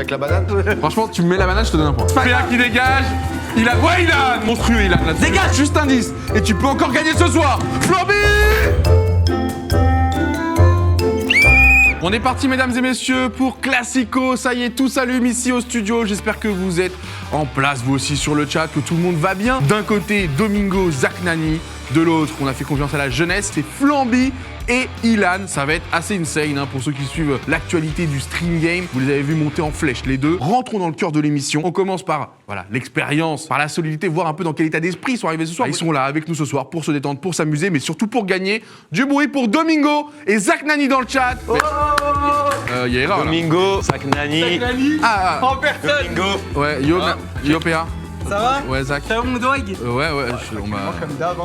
Avec la banane. Franchement, tu me mets la banane, je te donne un point. PA qui dégage. Il a. Ouais, il a. Monstrueux, il a. Dégage, juste un 10. Et tu peux encore gagner ce soir. Flamby! On est parti, mesdames et messieurs, pour Classico. Ça y est, tout s'allume ici au studio. J'espère que vous êtes en place, vous aussi, sur le chat, que tout le monde va bien. D'un côté, Domingo, Zach Nani. De l'autre, on a fait confiance à la jeunesse, c'est Flamby et Ilan. Ça va être assez insane pour ceux qui suivent l'actualité du stream game. Vous les avez vus monter en flèche, les deux. Rentrons dans le cœur de l'émission. On commence par l'expérience, par la solidité, voir un peu dans quel état d'esprit ils sont arrivés ce soir. Ils sont là avec nous ce soir pour se détendre, pour s'amuser, mais surtout pour gagner. Du bruit pour Domingo et Zach Nani dans le chat. Il y a erreur là. Domingo, Zach Nani. En personne. Domingo. Ouais, yo PA. Ça va? Ouais, Zach. Ça va mon dog? Ouais, on m'a...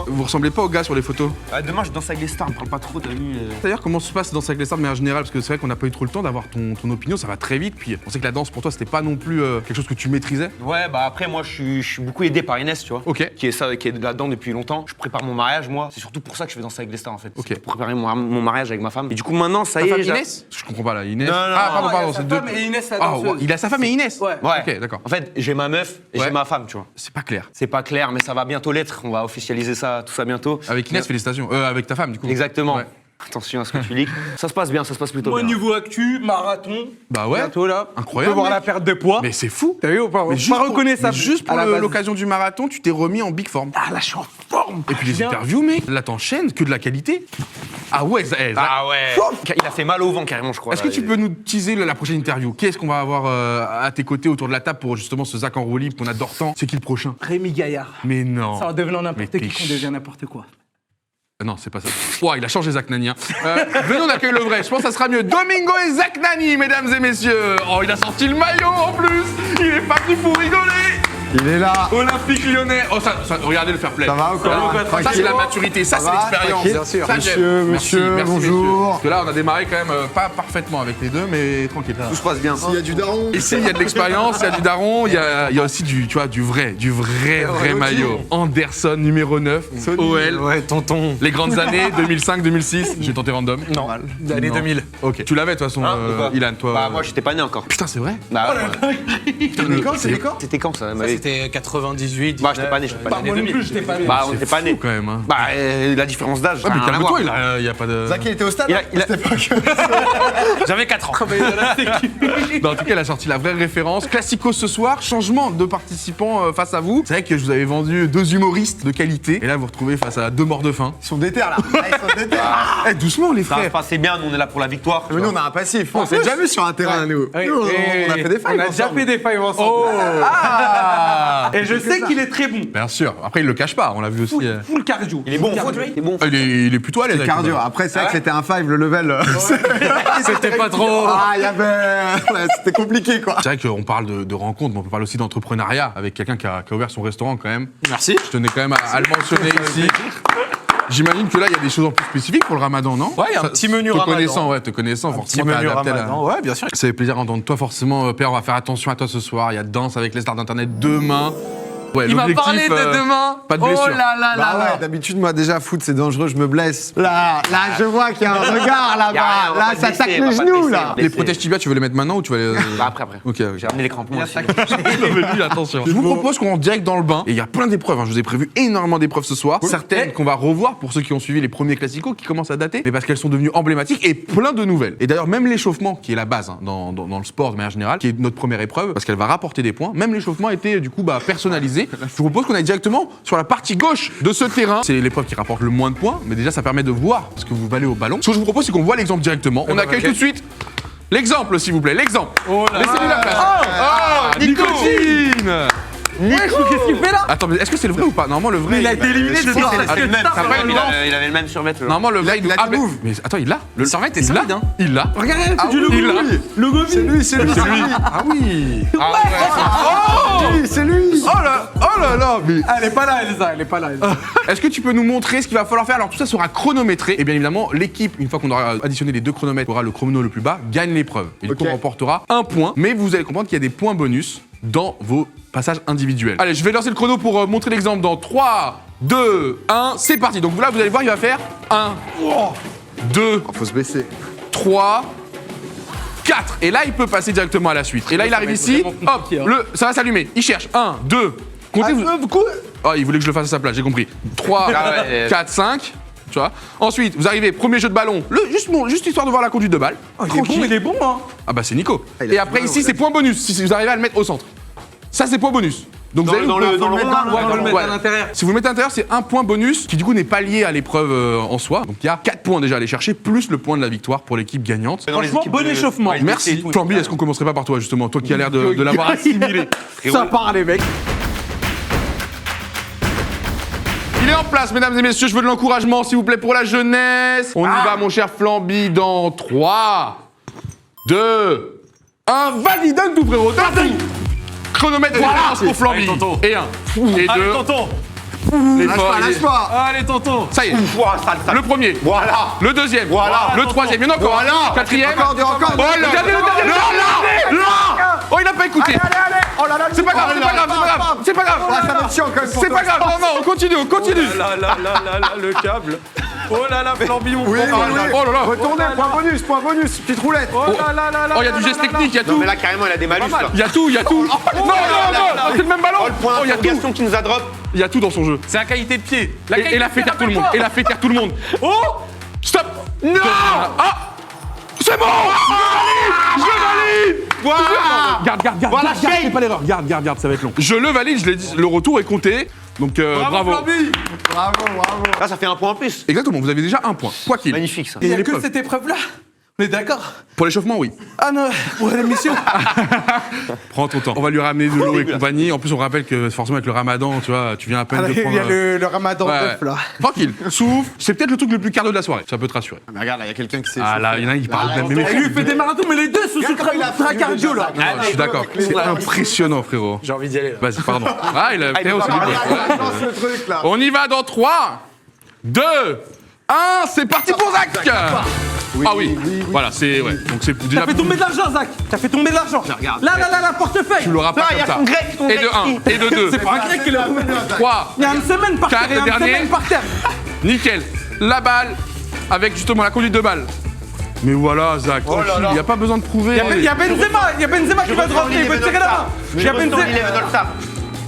Vous ressemblez pas aux gars sur les photos. Demain, je danse avec les stars, on parle pas trop, t'as vu. D'ailleurs, comment se passe dans avec les stars de manière générale? Parce que c'est vrai qu'on n'a pas eu trop le temps d'avoir ton opinion, ça va très vite. Puis on sait que la danse pour toi, c'était pas non plus quelque chose que tu maîtrisais. Ouais, bah après, moi, je suis beaucoup aidé par Inès, tu vois. Ok. Qui est là-dedans depuis longtemps. Je prépare mon mariage, moi. C'est surtout pour ça que je fais danser avec les stars, en fait. Ok. C'est pour préparer mon mariage avec ma femme. Et du coup, maintenant, ça Ta y femme est. Inès? Je comprends pas là, Inès. Non, pardon, c'est deux. Et Inès la Ah, danseuse. il a sa femme et Inès. Ouais. Ouais. Ok, d'accord. En fait, j'ai ma meuf et Ouais. j'ai ma femme, tu vois. C'est pas clair. C'est pas clair, mais ça va bientôt l'être. On va officialiser ça, tout ça bientôt. Avec Inès, félicitations. Avec ta femme, du coup. Exactement. Ouais. Attention à ce que tu lis. Ça se passe bien, ça se passe plutôt Moi, bien. niveau actu, marathon. Bah ouais. Bientôt là. Incroyable, On peut voir mec. la perte de poids. Mais c'est fou. T'as vu ou pas? Mais Pas reconnaissable. juste pour à la base. l'occasion du marathon, tu t'es remis en big forme. Ah là, je suis en forme. Et puis les Bien. interviews, mec. Là, t'enchaînes que de la qualité. Ah ouais, Zach. Ah ouais. Il a fait mal au vent carrément, je crois. Est-ce que tu peux nous teaser la prochaine interview? Qu'est-ce qu'on va avoir à tes côtés autour de la table pour justement ce Zach en roue libre qu'on adore tant? C'est qui le prochain? Rémi Gaillard. Mais non. Ça en devenant n'importe Mais qui t'es qu'on devient n'importe quoi. Non, c'est pas ça. Ouah, il a changé Zach Nani. Venons, on accueille le vrai. Je pense que ça sera mieux. Domingo et Zach Nani, mesdames et messieurs. Oh, il a sorti le maillot en plus. Il est parti pour rigoler. Il est là. Olympique Lyonnais. Oh, ça regardez le fair play. Ça va ou quoi? Ça, c'est la maturité. Ça, c'est va, l'expérience. tranquille. Bien sûr. Ça, j'aime. Monsieur, bonjour. Parce que là, on a démarré quand même pas parfaitement avec les deux, mais tranquille. Tout se passe bien. S'il y a du daron. Ici, il y a de l'expérience, il y a du daron, il y a aussi du vrai maillot. Anderson, numéro 9, OL. Ouais, tonton. Les grandes années, 2005-2006. J'ai tenté random. Non. L'année 2000. Ok. Tu l'avais, de toute façon, Ou pas Ilan, toi. Bah, moi, j'étais pas né encore. Putain, c'est vrai. Bah, ouais. C'était quand ça C'était 98. Bah, j'étais pas né, Moi non plus, j'étais pas né. Bah, on était pas né. Quand même, hein. Bah, la différence d'âge. Ah, mais ça a rien à calme-toi, voir. il y a pas de. Zach, il était au stade. Il a- C'était pas que. J'avais 4 ans. Non, en tout cas, elle a sorti la vraie référence. Classico ce soir, changement de participants face à vous. C'est vrai que je vous avais vendu 2 humoristes de qualité. Et là, vous vous retrouvez face à 2 morts de faim. Ils sont déter là. Ils sont déter. Eh, doucement, les Ça va se frères. passer bien, nous on est là pour la victoire. Mais nous, on a un passif. On s'est déjà vu sur un terrain, nous. Nous, on a fait des failles. On a déjà fait des failles ensemble. Oh ah Et je sais qu'il est très bon. Bien sûr. Après, il le cache pas. On l'a vu aussi. Full cardio. Il est bon, il est bon. Il est plutôt à l'aise. C'est avec cardio. le- Après, c'est vrai que c'était un 5, le level. C'était pas trop. Ah, il y avait. Ouais, c'était compliqué, quoi. C'est vrai qu'on parle de rencontres, mais on peut parler aussi d'entrepreneuriat avec quelqu'un qui a ouvert son restaurant quand même. Merci. Je tenais quand même à le mentionner ici. J'imagine que là, il y a des choses en plus spécifiques pour le ramadan, non? Ouais, il y a un petit menu ramadan. Te connaissant, Petit forcément, t'as menu adapté ramadan. Ouais, bien sûr. Ça fait plaisir d'entendre toi, forcément, Père, on va faire attention à toi ce soir. Il y a danse avec les stars d'internet demain. Ouais, Il m'a l'objectif, parlé de demain. Pas de blessure. Oh là là Bah là ouais, là. d'habitude, moi, déjà, foot, c'est dangereux, je me blesse. Là, je vois qu'il y a un regard Y a rien, là-bas. on va Là, pas te ça blesser, tacle on les va pas te genoux, blesser. là. Les protèges tibia, tu veux les mettre maintenant ou tu vas les. Bah, après. Ok. J'ai ramené les crampons aussi. Non, mais lui, attention. Je vous propose qu'on rentre direct dans le bain. Et il y a plein d'épreuves. Je vous ai prévu énormément d'épreuves ce soir. Certaines qu'on va revoir pour ceux qui ont suivi les premiers classicos qui commencent à dater, mais parce qu'elles sont devenues emblématiques et plein de nouvelles. Et d'ailleurs, même l'échauffement, qui est la base dans le sport de manière générale, qui est notre première épreuve, parce qu'elle va rapporter des points, même l'échauffement a été du coup personnalisé. Je vous propose qu'on aille directement sur la partie gauche de ce terrain. C'est l'épreuve qui rapporte le moins de points, mais déjà ça permet de voir ce que vous valez au ballon. Ce que je vous propose, c'est qu'on voit l'exemple directement. On accueille tout de suite l'exemple, s'il vous plaît. L'exemple. Laissez-lui la place. Oh, Nicotine. Qu'est-ce qu'il fait là? Attends, mais est-ce que c'est le vrai ou pas? Normalement, le vrai. Il a été éliminé de C'est ça. le même. Ça va, Il avait le même survêt. Normalement, le vrai, il a ah, du mais- move. Mais attends, il l'a. Le survêt est il l'a. solide, hein. Il l'a. Regardez, Ah c'est du oui, logo. oui. Logo. C'est lui, c'est lui. Ah oui. Ah ouais. C'est lui. Oh là, mais. Elle est pas là, Elsa. Elle est pas là. Elsa. Est-ce que tu peux nous montrer ce qu'il va falloir faire? Alors tout ça sera chronométré et bien évidemment l'équipe, une fois qu'on aura additionné les 2 chronomètres, aura le chrono le plus bas, gagne l'épreuve. Et du coup Ok. on remportera 1 point, mais vous allez comprendre qu'il y a des points bonus dans vos passages individuels. Allez, je vais lancer le chrono pour montrer l'exemple dans 3, 2, 1, c'est parti. Donc là vous allez voir, il va faire 1, 2, Faut se baisser. 3, 4. Et là, il peut passer directement à la suite. Et là, il arrive ici. Hop, ça va s'allumer. Il cherche. 1, 2. Comptez. Oh, il voulait que je le fasse à sa place, j'ai compris. 3, 4, 5. Tu vois. Ensuite, vous arrivez, premier jeu de ballon. Juste histoire de voir la conduite de balle. Oh, il est bon, hein. Ah bah c'est Nico. Et après ici c'est point bonus si vous arrivez à le mettre au centre. Ça c'est point bonus. Donc vous allez dans le mettre à l'intérieur. Si vous le mettez à l'intérieur, c'est un point bonus qui du coup n'est pas lié à l'épreuve en soi. Donc il y a 4 points déjà à aller chercher plus le point de la victoire pour l'équipe gagnante. Franchement, bon échauffement. Merci. Flamby, est-ce qu'on commencerait pas par toi justement, toi qui as l'air de l'avoir assimilé. Ça part, les mecs. Il est en place, mesdames et messieurs, je veux de l'encouragement s'il vous plaît pour la jeunesse. On y va mon cher Flamby dans 3, 2, 1, vas-y, donne tout frérot, donne tout. Chronomètre pour Flamby. Allez, tonton. Et 1, et 2. Allez, tonton. Lâche-moi. Allez, tonton. Ça y est. Le premier. Voilà. Le deuxième. Voilà. Le troisième. Il y en a encore. Voilà. Quatrième. Encore. Oh là. Regardez le dernier. Là. Oh, il a pas écouté. Oh là là. C'est pas grave, c'est pas grave. Ah, ça va être chiant quand même. C'est pas grave. Non, on continue. Là, le câble. Oh là là, Flamby, mon Oui. Oh là là. Retournez, point bonus, petite roulette. Oh, il y a du geste technique, il y a Non tout. mais là carrément il a des malus là. Il y a tout. Non, c'est le même ballon. Oh le point Oh, il y a tout. d'interrogation qui nous a drop. Il y a tout dans son jeu. C'est la qualité de pied. Et il a fait taire tout le monde. Il a fait taire tout le monde. Oh. Stop. Non. Ah. C'est bon. Je valide. Voilà. Garde, Voilà, c'est pas l'erreur. Garde, ça va être long. Je le valide, je l'ai dit, le retour est compté. Donc bravo. Flamby. Bravo. Là ça fait un point en plus. Exactement, vous avez déjà un point. Quoi qu'il. Magnifique ça. Il n'y a l'épreuve. que cette épreuve-là. On est d'accord? Pour l'échauffement, oui. Ah non, pour l'émission. Prends ton temps. On va lui ramener de l'eau et compagnie. En plus, on rappelle que forcément avec le ramadan, tu vois, tu viens à peine de Il prendre... y a le ramadan Ouais, bœuf, là. Tranquille, souffle. C'est peut-être le truc le plus cardio de la soirée. Ça peut te rassurer. Mais regarde, là, il y a quelqu'un qui s'est. Ah là, il y en a, il parle même. Et lui, il fait des marathons, mais les deux sous ultra cardio, là. Je suis d'accord. C'est impressionnant, frérot. J'ai envie d'y aller là. Vas-y, pardon. Ah, il a fait aussi. Lance le truc là. On y va dans 3, 2, 1, c'est parti pour Zach. Ah oui, voilà, c'est... Ouais. Donc c'est déjà... T'as fait tomber de l'argent, Zach. T'as fait tomber de l'argent. Regarde. Là, portefeuille. Tu l'auras pas Ah, il y comme a ça. ton grec, ton Et de grec. 1, et de 2, C'est pas un grec qui l'a remis. 3, Il y a une semaine par terre. Quatre, Il y a une dernier. semaine par terre. nickel. La balle, avec justement la conduite de balle. Mais voilà, Zach, tranquille, il n'y a pas besoin de prouver. Il y a Benzema qui va te rentrer. Il veut tirer là-bas. Il y a Benzema. Il est dans le sable.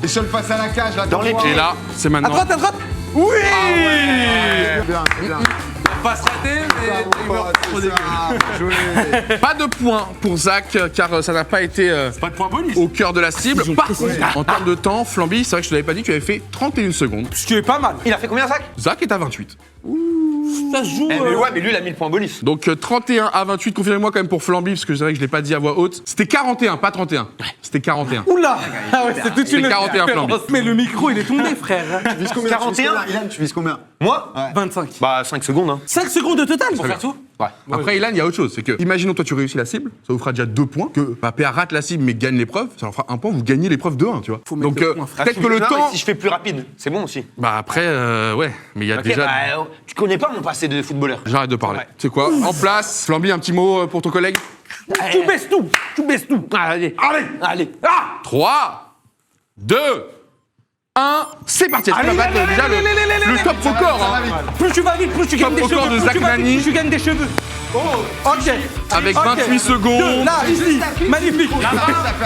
Et seul passe à la cage là. Dans les pieds. Et là, c'est À maintenant. droite. Oui. Bien. Pas se rater, mais il meurt trop début. Joué. Pas de points pour Zach, car ça n'a pas été Pas de point bonus. au cœur de la cible. Par contre, en termes de temps, Flamby, c'est vrai que je te l'avais pas dit, tu avais fait 31 secondes. Ce qui est pas mal. Il a fait combien Zach? Zach est à 28. Ça se joue. Mais ouais mais lui il a mis le point bonus. Donc 31 à 28, confirmez-moi quand même pour Flamby, parce que c'est vrai que je l'ai pas dit à voix haute. C'était 41, pas 31. C'était 41. Oula. Ah ouais, c'est toute une 41 Flamby. Mais le micro, il est tombé, frère. Tu vises combien? 41? Ilan, tu vises combien? Moi 25. Bah 5 secondes hein. 5 secondes de total. Pour faire tout. Ouais. Après, Ilan, il y a autre chose. C'est que, imaginons, toi, tu réussis la cible, ça vous fera déjà 2 points. Que PA rate la cible mais gagne l'épreuve, ça leur fera 1 point, vous gagnez l'épreuve de 1, tu vois. Faut mettre Donc, le point, frère. peut-être que le Non, mais temps. si je fais plus rapide, c'est bon aussi. Bah, après, ouais. Mais il y a Ok, déjà. bah, tu connais pas mon passé de footballeur. J'arrête de parler. Ouais. C'est quoi? En place, Flamby, un petit mot pour ton collègue? Tu baisses tout. Tu baisses tout. Allez. Allez. 3, 2, 1, c'est parti. Est-ce qu'on va battre déjà le top record, hein? Plus tu vas vite, plus tu gagnes des Top cheveux. record de Plus tu Zach vas vite, Nani. plus tu gagnes des cheveux. Oh, ok. Avec Ok. 28 secondes. Deux, là, ici. Magnifique.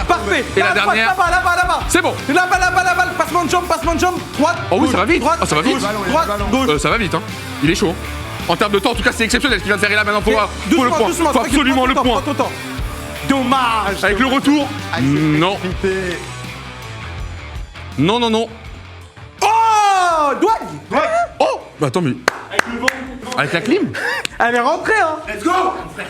Parfait. Et la dernière. Là-bas. C'est bon. Là-bas. Passement de jambe. Droite. Oh oui, gauche, ça va vite. Droite. Ah, ça va vite. gauche, Droite. Gauche. Ça va vite, hein. Il est chaud. En termes de temps, en tout cas, c'est exceptionnel ce qu'il vient de faire là maintenant pour le point. Doucement, Faut absolument le point. Prends ton temps. Dommage. Avec le retour. Non. Non. Oh, Douane. Oh bah attends, mais. Avec la clim. Elle est rentrée, hein.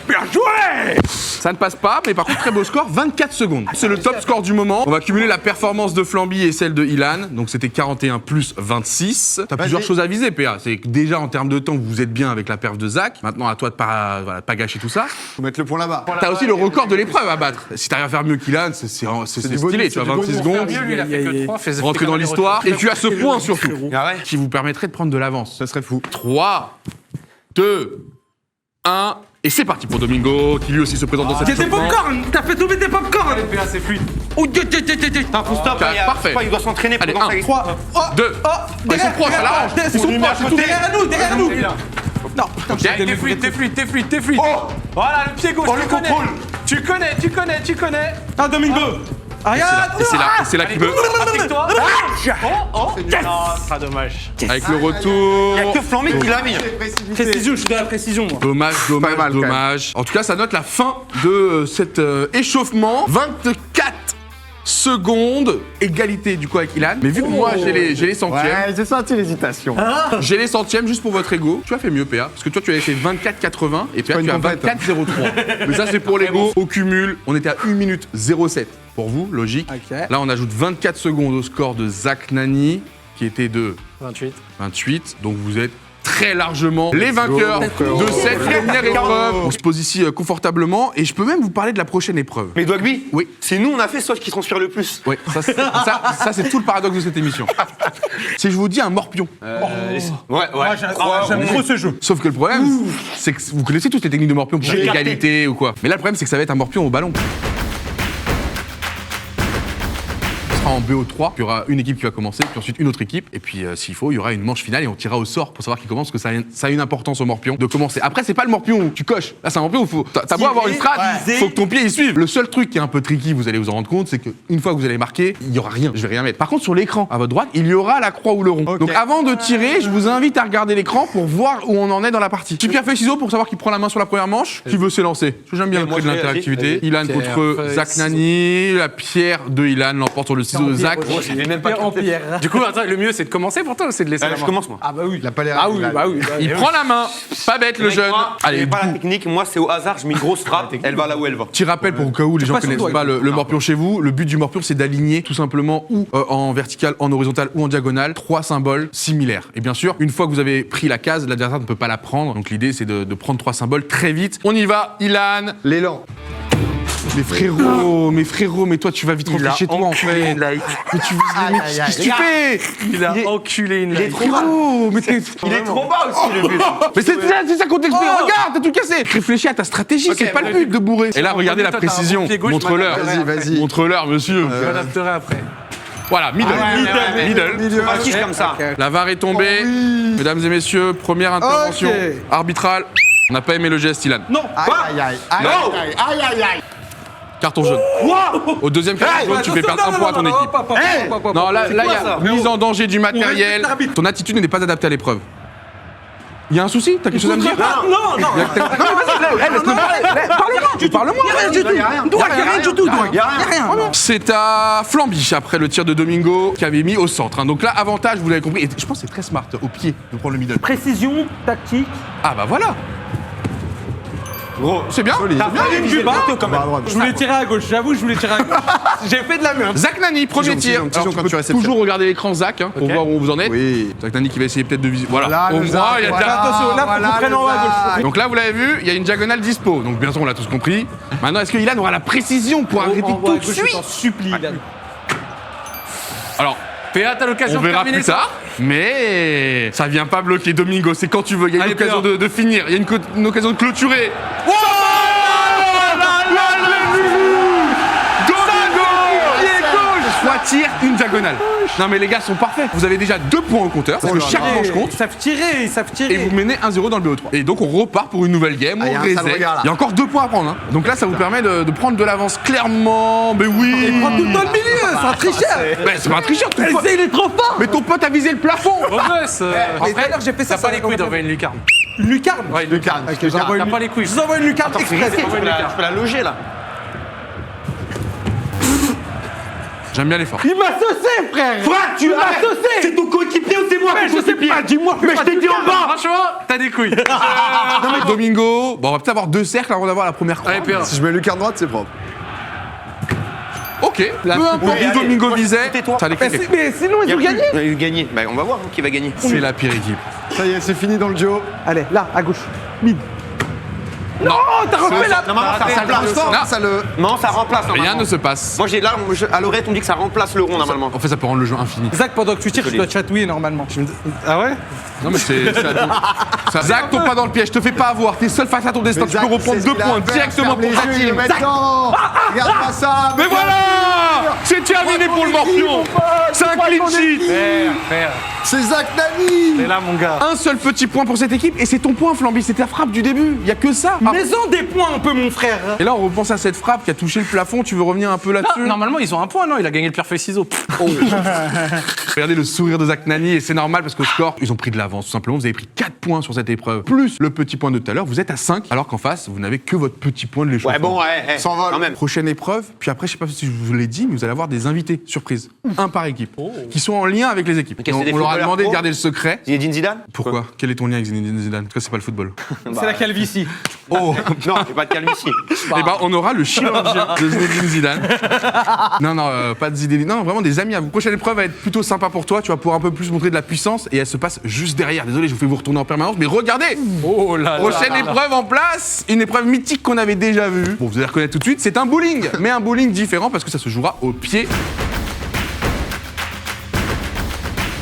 Bien joué. Ça ne passe pas, mais par contre, très beau score, 24 secondes. C'est le top score du moment. On va cumuler la performance de Flamby et celle de Ilan. Donc c'était 41 plus 26. T'as plusieurs choses à viser, PA. C'est que déjà en termes de temps, vous êtes bien avec la perf de Zach. Maintenant, à toi de pas gâcher tout ça. Faut mettre le point là-bas. T'as aussi le record de l'épreuve à battre. Si t'arrives à faire mieux qu'Ilan, c'est du stylé. bonus, Tu as c'est du 26 bonus. secondes. Mieux, lui, il a fait que 3. Rentrer dans l'histoire. Et tu as ce point surtout. Ah ouais. Qui vous permettrait de prendre de l'avance. Ça serait fou. 3, 2, 1, et c'est parti pour Domingo, qui lui aussi se présente dans cette T'as des échauffement. popcorn. T'as fait tomber tes popcorn. PA, c'est fluide. Oh, T'as un full stop. Quatre, parfait. Il doit s'entraîner Allez, pendant un. ça. 3. Oh, 2, ils sont proches, ça l'arrange. Ils sont proches, c'est tout derrière nous. Non, putain, T'es fluide. Oh, Voilà, le pied gauche, On je le le connais. contrôle. Tu connais. Ah, Domingo. Regarde. Et c'est là qu'il peut. Applique-toi. Oh, yes. Ah, sera dommage. Avec le retour. Il y a que Flamby qui l'a mis. Précision, je suis dans la précision, moi. Dommage, Pas mal, quand dommage. En tout cas, ça note la fin de cet échauffement. 24 secondes. Égalité du coup avec Ilan. Mais vu que moi j'ai les centièmes, Ouais, j'ai senti l'hésitation. j'ai les centièmes juste pour votre ego. Tu as fait mieux, PA. Parce que toi, tu avais fait 24,80 et PA, pas une tu as compète. 24,03. Mais ça, c'est pour l'ego. Au cumul, on était à 1 minute 07 pour vous, logique. Ok. Là, on ajoute 24 secondes au score de Zach Nani, qui était de 28. Donc vous êtes très largement les vainqueurs de cette première épreuve. On se pose ici confortablement et je peux même vous parler de la prochaine épreuve. Mais Dogby, Oui. c'est nous, on a fait soit qui transpire le plus. Oui, ça c'est tout le paradoxe de cette émission. Si je vous dis un morpion. Ouais. J'aime trop ce jeu. Sauf que le problème, c'est que vous connaissez toutes les techniques de morpion pour l'égalité ou quoi. Mais là, le problème, c'est que ça va être un morpion au ballon. Ce sera en BO3, il y aura une équipe qui va commencer, puis ensuite une autre équipe, et puis s'il faut, il y aura une manche finale et on tirera au sort pour savoir qui commence, parce que ça a une importance au morpion de commencer. Après, c'est pas le morpion où tu coches. Là, c'est un morpion où t'as beau avoir une strat, faut que ton pied y suive. Le seul truc qui est un peu tricky, vous allez vous en rendre compte, c'est qu'une fois que vous allez marquer, il y aura rien, je vais rien mettre. Par contre, sur l'écran, à votre droite, il y aura la croix ou le rond. Donc avant de tirer, je vous invite à regarder l'écran pour voir où on en est dans la partie. Pierre fait ciseaux pour savoir qui prend la main sur la première manche, qui veut s'élancer. J'aime bien moi, créer de je vais, l'interactivité. Ilan Pierre, contre feuille, Zach Nani, la pierre de Ilan l'emporte sur le ciseau de Zach. J'ai même pas En pierre. Du coup, attends, le mieux c'est de commencer pour toi ou c'est de laisser la Je main? commence moi. Ah bah oui. Il a pas l'air. Ah oui, bah oui. Il prend la main, pas bête le jeune. Allez, Allez, pas la technique, moi c'est au hasard, je mets une grosse frappe, elle va là où elle va. petit rappel pour au cas où les gens pas sur connaissent le pas doigt, le morpion chez vous. Le but du morpion, c'est d'aligner tout simplement ou en vertical, en horizontal ou en diagonale 3 symboles similaires. Et bien sûr, une fois que vous avez pris la case, l'adversaire ne peut pas la prendre. Donc l'idée, c'est de prendre 3 symboles très vite. On y va, Ilan. L'élan. Mais frérot, mais toi, tu vas vite rentrer chez toi en fait. Mais tu mais qu'est-ce que tu fais? Il a enculé une live. Frérot, mais t'es. Il est trop bas aussi le but. Mais c'est ça qu'on t'explique, regarde, t'as tout cassé. Réfléchis à ta stratégie, c'est pas le but de bourrer. Et là, regardez la toi, t'as un précision. bon pied gauche, Montre-leur. Vas-y. Montre-leur, monsieur. Je m'adapterai après. Voilà, middle. Affiche comme ça. La VAR est tombée. Mesdames et messieurs, première intervention arbitrale. On n'a pas aimé le geste, Ilan. Non. Carton jaune. Au deuxième carton jaune, tu fais perdre un point à ton équipe. Non, là, il y a mise en danger du matériel. Ton attitude n'est pas adaptée à l'épreuve. Il y a un souci? T'as quelque chose à me dire? Non. Laisse-le parler. Parle-moi. C'est à Flamby, après le tir de Domingo, qui avait mis au centre. Donc là, avantage, vous l'avez compris. Et je pense que c'est très smart, au pied, de prendre le middle. Précision, tactique. Ah bah voilà. Gros, C'est bien. Je voulais tirer à gauche, j'avoue, je voulais tirer à gauche. J'ai fait de la merde. Zach Nani, premier Pigeon, tir. pigeon, Alors, quand tu tu peux réceptionnes. toujours regarder l'écran Zach pour voir où vous en êtes. Oui. Zach Nani qui va essayer peut-être de viser. Voilà. Là, On le voit, Zach, il y a voilà. déjà. Attention, là, faut qu'on prenne en haut à gauche. Donc là, vous l'avez vu, il y a une diagonale dispo. Donc bien sûr, on l'a tous compris. Maintenant, est-ce que Ilan aura la précision pour arrêter tout de Je suite? t'en supplie, Ilan. Alors, PA, t'as l'occasion on de verra terminer plus ça. tard. Mais ça vient pas bloquer Domingo. C'est quand tu veux. Il y a une Allez, occasion Pierre. de finir. Il y a une occasion de clôturer. Soit tir, une diagonale. Non mais les gars sont parfaits. Vous avez déjà 2 points au compteur, parce que chaque manche compte. Ils savent tirer. Et vous menez 1-0 dans le BO3. Et donc on repart pour une nouvelle game, il y a on un sale reset. regard, là. Il y a encore 2 points à prendre. Hein. Donc là ça vous permet de prendre de l'avance clairement. Mais oui. Prends tout dans le milieu, c'est un tricheur. Ben, c'est pas un tricheur, ton pote. Il est trop fort. Mais ton pote a visé le plafond. Boss, Mais tout à l'heure, j'ai fait ça. t'as pas les couilles d'envoyer une lucarne. Une lucarne. Ouais, une lucarne. T'as pas les couilles. Je vous envoie une lucarne express. je peux la loger là. J'aime bien l'effort. Il m'a saucé, frère. Frère, tu m'as saucé. C'est ton coéquipier ou c'est moi Mais je sais pas, dis-moi. Mais je t'ai dit en bas. Franchement, t'as des couilles. Non mais Domingo, bon on va peut-être avoir 2 cercles avant d'avoir la première croix. Allez, Pierre. Si je mets lucarne droite, c'est propre. Ok, peu importe où allez, Domingo moi, visait, tais-toi. ça allait cliquer. Mais sinon, ils ont gagné. Il a gagné. Bah, on va voir qui va gagner. C'est la pire équipe. Ça y est, c'est fini dans le duo. Allez, là, à gauche. Mid. Non, T'as refait là. Normalement, ça remplace. Non. Ça le. Non, ça remplace Rien normalement. ne se passe. Moi, j'ai là, à l'oreille, on dit que ça remplace le rond normalement. En fait, ça peut rendre le jeu infini. Zach, pendant que tu tires, je Désolé. dois chatouiller normalement. Ah ouais? Non, mais c'est à toi. Zach, tombe pas dans le piège, te fais pas avoir. T'es seul face à ton destin. Tu peux reprendre 2 points directement pour ta team. Regarde-moi ça. Mais voilà! C'est terminé pour le Morpion. C'est un clean sheet. Frère, C'est Zach Nani. t'es là, mon gars. Un seul petit point pour cette équipe et c'est ton point, Flamby. C'est ta frappe du début. Il y a que ça. Ah. Mais-en des points un peu, mon frère. Et là, on repense à cette frappe qui a touché le plafond. Tu veux revenir un peu là-dessus? Normalement, ils ont un point, non? Il a gagné le pierre feuille ciseaux. Regardez le sourire de Zach Nani et c'est normal parce qu'au score, ils ont pris de l'avance tout simplement. Vous avez pris 4 points sur cette épreuve, plus le petit point de tout à l'heure. Vous êtes à 5, alors qu'en face, vous n'avez que votre petit point de l'échauffement. Ouais, bon, ouais, S'envole. quand même. Prochaine épreuve, puis après, je sais pas si je vous l'ai dit, mais vous allez avoir des invités surprises, un par équipe, qui sont en lien avec les équipes. Ok, Et c'est des on leur a footballeurs demandé de pro garder le secret. Zinedine Zidane? Pourquoi? Quel est ton lien avec Zinedine Zidane? En tout cas, c'est pas le football. C'est la calvitie. Oh non, j'ai pas de calvitie. Eh ben, on aura le chirurgien de Zinedine Zidane. Non, pas de Zinedine. Non, vraiment des amis à vous. Prochaine épreuve va être plutôt sympa pour toi. Tu vas pouvoir un peu plus montrer de la puissance et elle se passe juste derrière. Désolé, je vous fais vous retourner en permanence, mais regardez! Oh là là. Prochaine épreuve en place, une épreuve mythique qu'on avait déjà vue. Bon, vous allez reconnaître tout de suite, c'est un bowling, mais un bowling différent parce que ça se jouera au pied.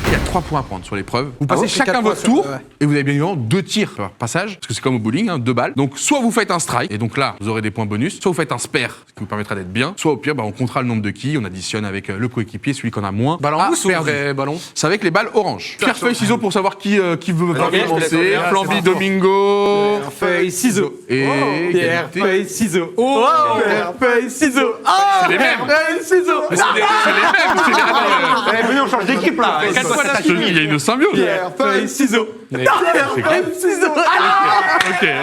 Il y a 3 points à prendre sur l'épreuve. Vous passez bon, c'est chacun 4 points votre sur- tour ouais. et vous avez bien évidemment 2 tirs par passage, parce que c'est comme au bowling, 2 balles. Donc soit vous faites un strike, et donc là vous aurez des points bonus, soit vous faites un spare, ce qui vous permettra d'être bien, soit au pire on comptera le nombre de quilles, on additionne avec le coéquipier, celui qu'on a moins. Ballon a mousse ou perdu. vrai ballon? C'est avec les balles orange. Pierre, feuille, ciseaux pour savoir qui veut je te laisse commencer. en Flamby, Domingo. Feuille, ciseaux. Et Pierre, égalité. feuille, ciseaux. Oh, Pierre, feuille, ciseaux. C'est les mêmes. Feuille, ciseaux. Mais c'est les mêmes. C'est les mêmes. Eh, venez, on change d'équipe là. Il y a une symbiose. Pierre, feuille, ciseaux. Pierre, feuille, ciseaux.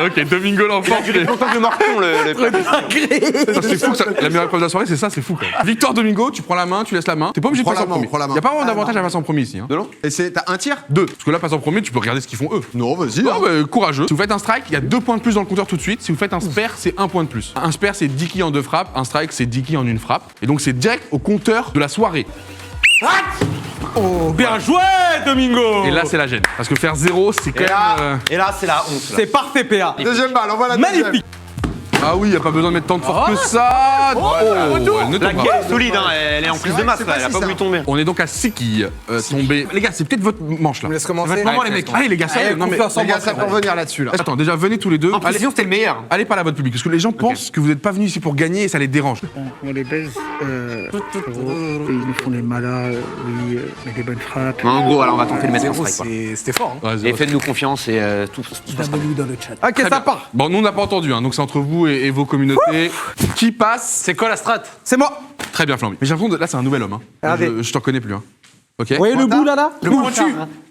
Ok, Domingo l'enfant. Il a duré plus longtemps que le Morpion, le C'est fou, ça. La meilleure épreuve de la soirée, c'est ça, c'est fou quand même. Victoire Domingo, tu prends la main, tu laisses la main. T'es pas obligé de Prends passer la en main, premier. prends la main. Y a pas vraiment d'avantage à passer en premier ici. Hein. De l'eau. Et t'as un tir? 2. Parce que là, passer en premier, tu peux regarder ce qu'ils font eux. Non, vas-y. Non, bah, courageux. Si vous faites un strike, il y a 2 points de plus dans le compteur tout de suite. Si vous faites un spare, c'est 1 point de plus. Un spare, c'est 10 quilles en 2 frappes. Un strike, c'est 10 quilles en 1 frappe. Et donc, c'est direct au compteur de la soirée. Oh, bien joué, Domingo. Et là, c'est la gêne. Parce que faire 0, c'est quand même. Et là, c'est la honte. là. C'est parfait, PA. Deuxième balle, on voit la deuxième. Magnifique. Ah oui, y a pas besoin de mettre tant de force que ça. Elle ne La tombera gueule pas. est solide, hein. Elle est en prise de masse là, elle a pas voulu tomber. On est donc à 6 quilles tombées. Les gars, c'est peut-être votre manche là. Je laisse commencer. Votre moment, les mecs. Allez, les gars, ça. Non, mais. Les gars, ça peut revenir là-dessus, là. Attends, déjà, venez tous les deux. En Allez, précision, c'était le meilleur. allez parler à votre public, parce que les gens pensent que vous n'êtes pas venus ici pour gagner et ça les dérange. On les baise, ils nous font des malas, oui, mais des bonnes frappes. En gros, alors on va tenter de mettre un strike. quoi. C'était fort. Hein. Ouais, Et zéro. faites-nous confiance et tout se passera. Abonnez-vous dans le chat. Ok, ça part. Bon, nous on n'a pas entendu, hein, donc c'est entre vous et vos communautés. Qui passe? C'est quoi la strat? C'est moi. Très bien, Flamby. Mais j'ai l'impression que là, c'est un nouvel homme. Hein. Regardez. Je t'en connais plus. Hein. Ok. Vous voyez le bout là Le pointu.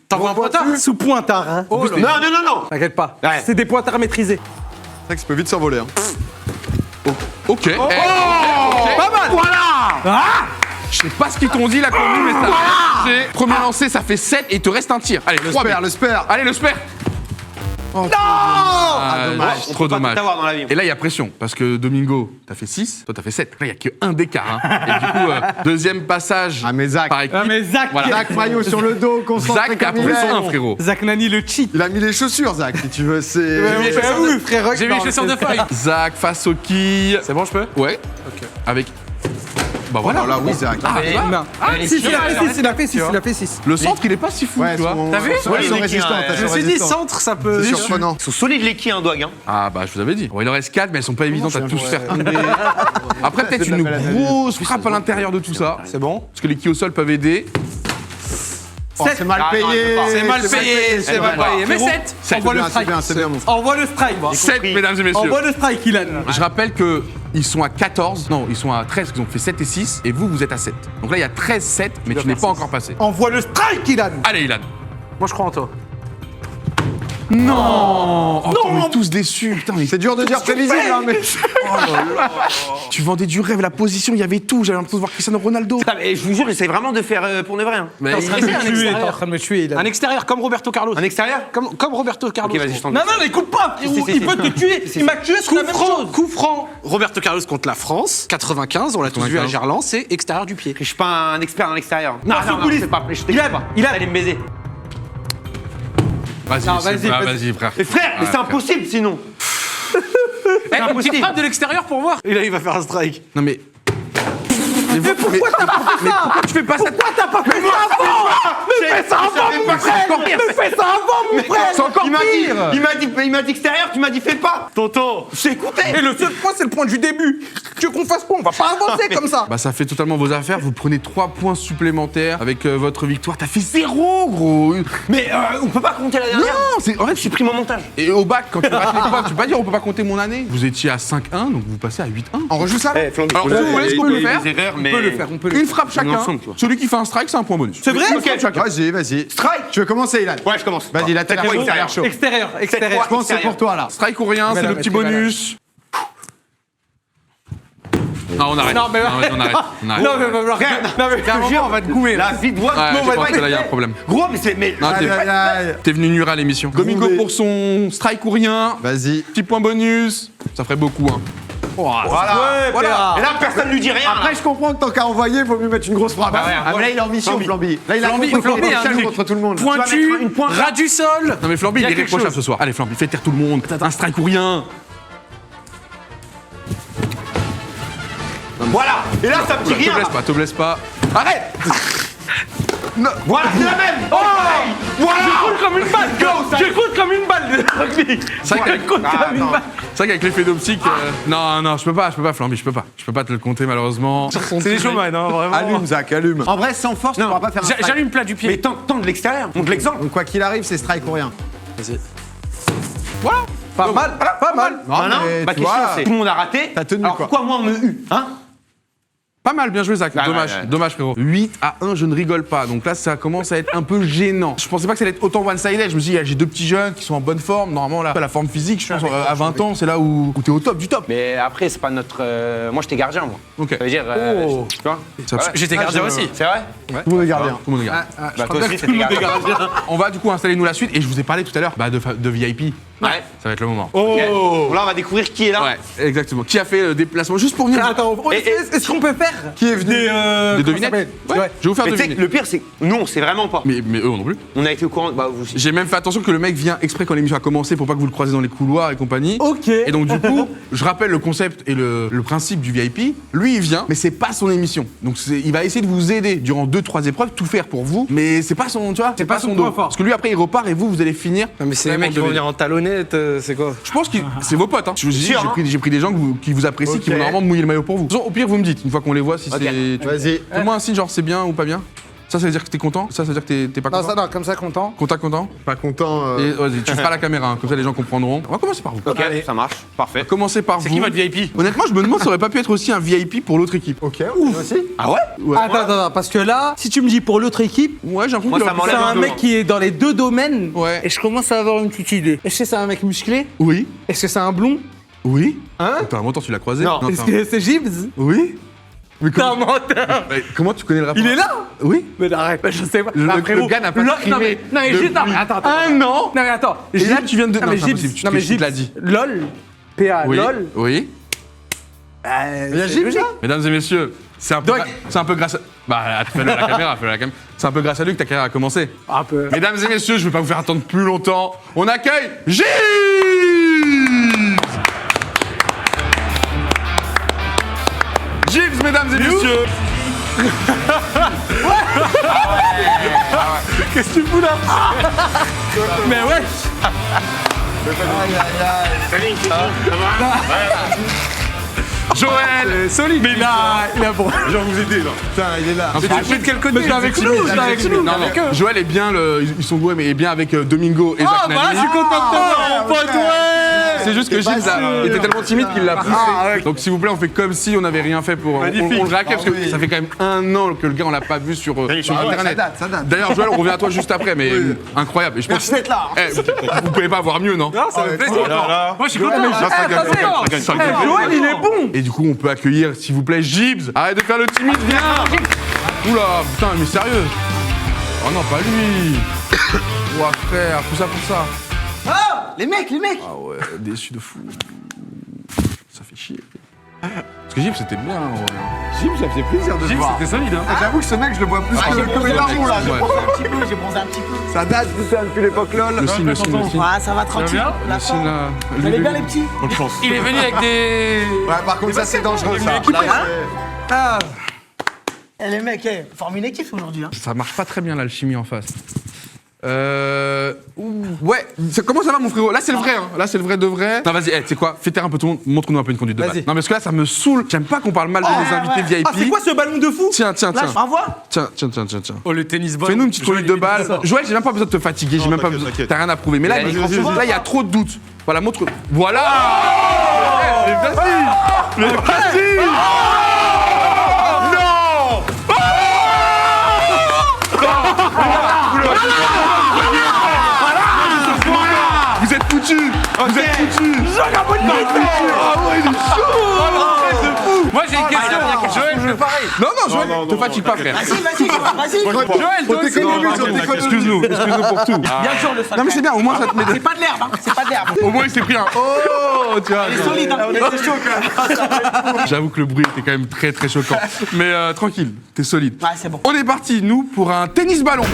T'envoies un pointard? Sous pointard. Hein. Non, non, non, non. T'inquiète pas. Ouais. C'est des pointards maîtrisés. C'est vrai que ça peut vite s'envoler. Hein. Ok. Pas mal. Voilà. Je sais pas ce qu'ils t'ont dit la commune, mais ça a marché. Premier lancé, ça fait 7 et il te reste un tir. Allez, Le 3 spare, le spare. Allez, le spare. Non. dommage. On Trop peut pas dommage. tout avoir dans la vie. Et là, il y a pression, parce que Domingo, t'as fait 6, toi, t'as fait 7. Là, il n'y a qu'un d'écart. Hein. Et du coup, deuxième passage Ah, mais Zach. par équipe. Ah, mais Zach. Voilà. Zach, maillot sur le dos, concentré Zach a comme il pris est. son 1, frérot. Zach Nani, le cheat. Il a mis les chaussures, Zach, si tu veux. C'est. Frère. J'ai mis les chaussures de feuille. Zach face aux quilles. C'est bon, je peux? Ouais. Ok. Avec. Bah voilà. Voilà, oui, Zach. Non. Elle est Si, sûre, il a elle fait 6, il a fait 6, il a fait 6. Le centre, il est pas si fou, Ouais, tu vois. T'as vu? Ouais, Ouais, ils sont les résistants. Liquiens, t'as Je me sont suis dit, résistants. centre, ça peut. C'est surprenant. Ils sont solides les quilles, hein, Doig. Hein. Ah bah je vous avais dit. Bon, il en reste 4, mais elles sont pas évidentes à tous faire tomber. Après, peut-être C'est de une la belle analyse. grosse frappe à l'intérieur de tout ça. C'est bon. Parce que les quilles au sol peuvent aider. Oh, c'est mal Ah, non, payé. C'est mal payé, c'est mal payé. Mais 7. C'est Envoie le bien, c'est strike. bien, c'est bien, mon frère. Envoie le strike. 7, mesdames et messieurs. Envoie le strike, Ilan. Je rappelle que ils sont à 14, non, ils sont à 13, ils ont fait 7 et 6, et vous, vous êtes à 7. Donc là, il y a 13-7, mais tu n'es pas encore passé. Envoie le strike, Ilan. Allez, Ilan. Moi, je crois en toi. Non, on est tous déçus. Putain, mais C'est dur de dire prévisible, hein, mais. tu vendais du rêve, la position, il y avait tout. J'avais l'impression de voir Cristiano Ronaldo. Putain, mais je vous jure, j'essaie vraiment de faire pour de vrai. Hein. Mais T'es en train de me tuer, T'es en train de me tuer, Ilan. Un extérieur comme Roberto Carlos. Un extérieur? Comme Roberto Carlos. Ok, vas-y, je t'en Non, non, n'écoute pas, frérot. Si, Il peut te tuer. Il m'a tué, c'est la même chose. Coup franc. Roberto Carlos contre la France, 95, on l'a tous vu à 95. Gerland, c'est extérieur du pied. Je suis pas un expert dans l'extérieur. Non, footballiste. c'est pas. Je Il t'écoute a- pas. il a- Allez me baiser. Vas-y, Non, c'est- vas-y, ah, vas-y. vas-y, frère. Mais frère, mais c'est impossible sinon. Eh, une impossible. petite frappe de l'extérieur pour voir. Et là, il va faire un strike. Non mais. Mais pourquoi t'as pas fait ça? Tu fais pas ça. Pourquoi t'as pas fait ça avant? Mais fais ça avant, mon frère. encore pire. Mais fais ça avant, mon frère. C'est encore pire. Il m'a dit extérieur, tu m'as dit fais pas. Tonton. J'ai écouté. Et le seul point, c'est le point du début. Tu veux qu'on fasse quoi? On va pas avancer comme ça. Bah ça fait totalement vos affaires, vous prenez 3 points supplémentaires avec votre victoire. T'as fait 0 gros. Mais on peut pas compter la dernière. Non, c'est en fait J'ai pris mon montage. et au bac quand tu rates les points, tu peux pas dire on peut pas compter mon année. Vous étiez à 5-1 donc vous passez à 8-1. On rejoue ça là Alors vous voulez ce qu'on peut faire? erreurs, mais On peut le faire, on peut le Une faire. frappe chacun. ensemble, tu vois. Celui qui fait un strike, c'est un point bonus. C'est vrai? Une frappe chacun. Vas-y. Strike. Tu veux commencer, Ilan? Ouais, je commence. Vas-y, la tête Cette fois, extérieur chaud. Extérieur. Je pense que c'est pour toi là. Strike ou rien, c'est la le petit mettre, bonus. Non, on arrête. Non, mais- on arrête. On arrête. Non, mais clairement, on va te goumer là. La vie de voix. Ouais, je pense que là, il y a un problème. Gros, mais c'est. Mais Non, Aïe, aïe, aïe. t'es venu nuire à l'émission. Domingo pour son strike ou rien. Vas-y. Petit point bonus. Ça ferait beaucoup, hein. voilà. Voilà. Et là, personne lui dit rien. Après, je comprends que tant qu'à envoyer, il vaut mieux mettre une grosse frappe. Bah ouais, Ah, mais là, il est en mission, Flamby. Là, il a Flamby, compris qu'il est un challenge truc contre tout le monde. Pointu, une pointe. ras du sol. Non mais Flamby, il Y a est quelque irréprochable chose. ce soir. Allez Flamby, fais taire tout le monde. Un strike ou rien. Voilà. Et là, ça me dit rien. Te blesse pas. Arrête. Voilà, c'est la même. Oh, je coule comme une balle. Je coule comme une balle de rugby. C'est vrai Je coule comme une balle. qu'avec l'effet d'optique, non, je peux pas Flamby, je peux pas te le compter malheureusement. C'est des showman, hein, vraiment. Allume, Zach, allume. En vrai, sans force, tu pourras pas faire un strike. J'allume plat du Mais pied. tant de l'extérieur. Montre l'exemple. Donc, quoi qu'il arrive, c'est strike ou rien. Voilà. Pas mal, pas mal. Non, Ah non, mais ma tu question vois, c'est tout le monde a raté. t'as tenu, Alors quoi. pourquoi moi on me eut, hein? Pas mal, bien joué Zach. Ah, Dommage, ouais. dommage frérot. 8-1, je ne rigole pas. Donc là, ça commence à être un peu gênant. Je pensais pas que ça allait être autant one-sided. Je me suis dit, j'ai 2 petits jeunes qui sont en bonne forme. Normalement, là, la forme physique, je pense, à 20 ans, c'est là où t'es au top du top. Mais après c'est pas notre. Moi j'étais gardien moi. Ok. Ça veut dire. Oh. Tu vois? Ça- Ouais. J'étais gardien aussi. C'est vrai? Tout le monde est gardien. Tout le monde regarde. Bah toi aussi c'était gardien. On va du coup installer nous la suite. Et je vous ai parlé tout à l'heure de VIP. Ouais. Ça va être le moment. Ok. Là on va découvrir qui est là. Ouais, exactement. Qui a fait le déplacement juste pour venir Attends, est-ce qu'on peut faire Qui est venu des devinettes. Ouais. Je vais vous faire Mais tu sais que deviner. le pire c'est que nous on sait vraiment pas. Mais eux non plus. On a été au courant. Bah vous aussi. J'ai même fait attention que le mec vient exprès quand l'émission a commencé pour pas que vous le croisez dans les couloirs et compagnie. Ok. Et donc du coup, je rappelle le concept et le principe du VIP. Lui, il vient, mais c'est pas son émission. Donc il va essayer de vous aider durant 2-3 épreuves, tout faire pour vous, mais c'est pas son, tu vois, c'est pas son point dos. fort. Parce que lui après il repart et vous allez finir. Non, mais c'est les vraiment mecs qui vont deviner. venir en talonnette, c'est quoi? Je pense que c'est vos potes. Hein. Je vous dis, Sûr, j'ai pris des gens qui vous apprécient, qui vont normalement mouiller le maillot pour vous. Au pire, vous me dites une fois qu'on les voit si c'est. Vas-y. Fais-moi un signe genre c'est bien ou pas bien. Ça veut dire que t'es content. Ça veut dire que t'es pas Non, content. ça, non, comme ça, content. Content. Pas content. Et vas-y, tu feras la caméra, hein, comme ça les gens comprendront. On va commencer par vous. Ok, ça marche. Parfait. Commencer par vous. C'est qui votre VIP? Honnêtement, je me demande si ça aurait pas pu être aussi un VIP pour l'autre équipe. Ok, ouf. Aussi. Ah ouais? Ouais, Attends, parce que là, si tu me dis pour l'autre équipe, ouais j'ai l'impression Moi, qu'il ça aurait pu c'est m'enlève faire un un mec qui est dans les 2 domaines. Ouais. Et je commence à avoir une petite idée. Est-ce que c'est un mec musclé? Oui. Est-ce que c'est un blond? Oui. Hein? T'as un mentor, tu l'as croisé Non. Est-ce que c'est Gibbs? Oui. Mais T'es un comment... menteur! Mais comment tu connais le rapport? Il est là? Oui. Mais arrête, je sais pas. Le- Ah, le frérot, gars n'a pas non, trimé non, mais depuis Gibbs, non, mais attends. un an. Non, mais attends. Et là, tu viens de- Non, non, mais c'est Gibbs. impossible, tu Non, mais te Gibbs. l'as dit. LOL. PA, Oui. LOL. Oui. Il y a Gilles, là Mesdames et messieurs, c'est un peu grâce à... Bah, fais-le à la caméra, fais-le à la caméra. C'est un peu grâce à lui que ta carrière a commencé. Un peu. Mesdames et messieurs, je vais pas vous faire attendre plus longtemps. On accueille Gilles. Gilles, mesdames et messieurs. Qu'est-ce que tu fous là? Mais ouais. Joël. Solide. Mais il a bon. Genre vous aider là. Putain, il est là. Non, Tu fais de quel côté? Mais je suis avec nous, je suis avec nous. non, Joël est bien, ils sont doués, mais est bien avec Domingo et Zach Ah, voilà, je suis content de te voir, mon pote, ouais. C'est juste que Gilles était tellement timide qu'il l'a poussé. Donc s'il vous plaît, on fait comme si on n'avait rien fait pour... On le raquette parce que ça fait quand même un an que le gars, on l'a pas vu sur Internet. Ça date. D'ailleurs, Joël, on revient à toi juste après, mais incroyable. Et je pense d'être là. vous pouvez pas avoir mieux, non? Non, ça me plaît. Moi je suis content. Joël, il est bon. Et du coup, on peut accueillir, s'il vous plaît, Gibbs. Arrête de faire le timide, viens. Oula, putain, mais sérieux. Oh non, pas lui. Ouah, frère, tout ça pour ça. Les mecs Ah ouais, déçu de fou. Ça fait chier. Parce que Gibbs, c'était bien. Ouais. Gilles, ça faisait plaisir de te voir. C'était solide, hein. J'avoue que ce mec, je le vois plus que le Ouais. daron, là. Ouais. J'ai bronzé un petit peu. Ça date, tout ça, depuis l'époque LOL. Le signe, le signe, le signe. Ah, ça va tranquille. bien La Le signe, forme. là. Vous allez bien les petits? Il est venu avec des. Ouais, par contre, ça, c'est dangereux, ça. Là, c'est- Ah. Eh les mecs, forme une équipe aujourd'hui. Hein. Ça marche pas très bien, l'alchimie en face. Ouais, comment ça va mon frérot? Là c'est le vrai, hein. Là c'est le vrai de vrai. Non vas-y, tu sais quoi? Fais taire un peu tout le monde, montre-nous un peu une conduite de balle. Non parce que là ça me saoule, j'aime pas qu'on parle mal de nos invités VIP. Ah, c'est quoi ce ballon de fou? Tiens. Envoie. Tiens. Oh, le tennis ball. Fais-nous une petite conduite de balle. Joël, j'ai même pas besoin de te fatiguer, j'ai même pas besoin. t'inquiète. T'as rien à prouver. Mais là, Vas-y, il y a trop de doutes. Voilà, montre. Voilà! Mais vas-y! Vous êtes foutus! Vous êtes foutus! Ah ouais, il est chaud! Moi, j'ai une question. Joël, je pareil. Non, Joël, te fatigue pas, frère. Vas-y. Joël, toi aussi. Excuse-nous pour tout. Bien sûr, le sol. Non, mais c'est bien, au moins ça te met. C'est pas de l'herbe, hein. C'est pas de l'herbe. Au moins il s'est pris un. Oh, tu vois. Il est solide, hein. Il est chaud, quand même. J'avoue que le bruit était quand même très très choquant. Mais tranquille, t'es solide. Ouais, c'est bon. On est parti, nous, pour un tennis-ballon.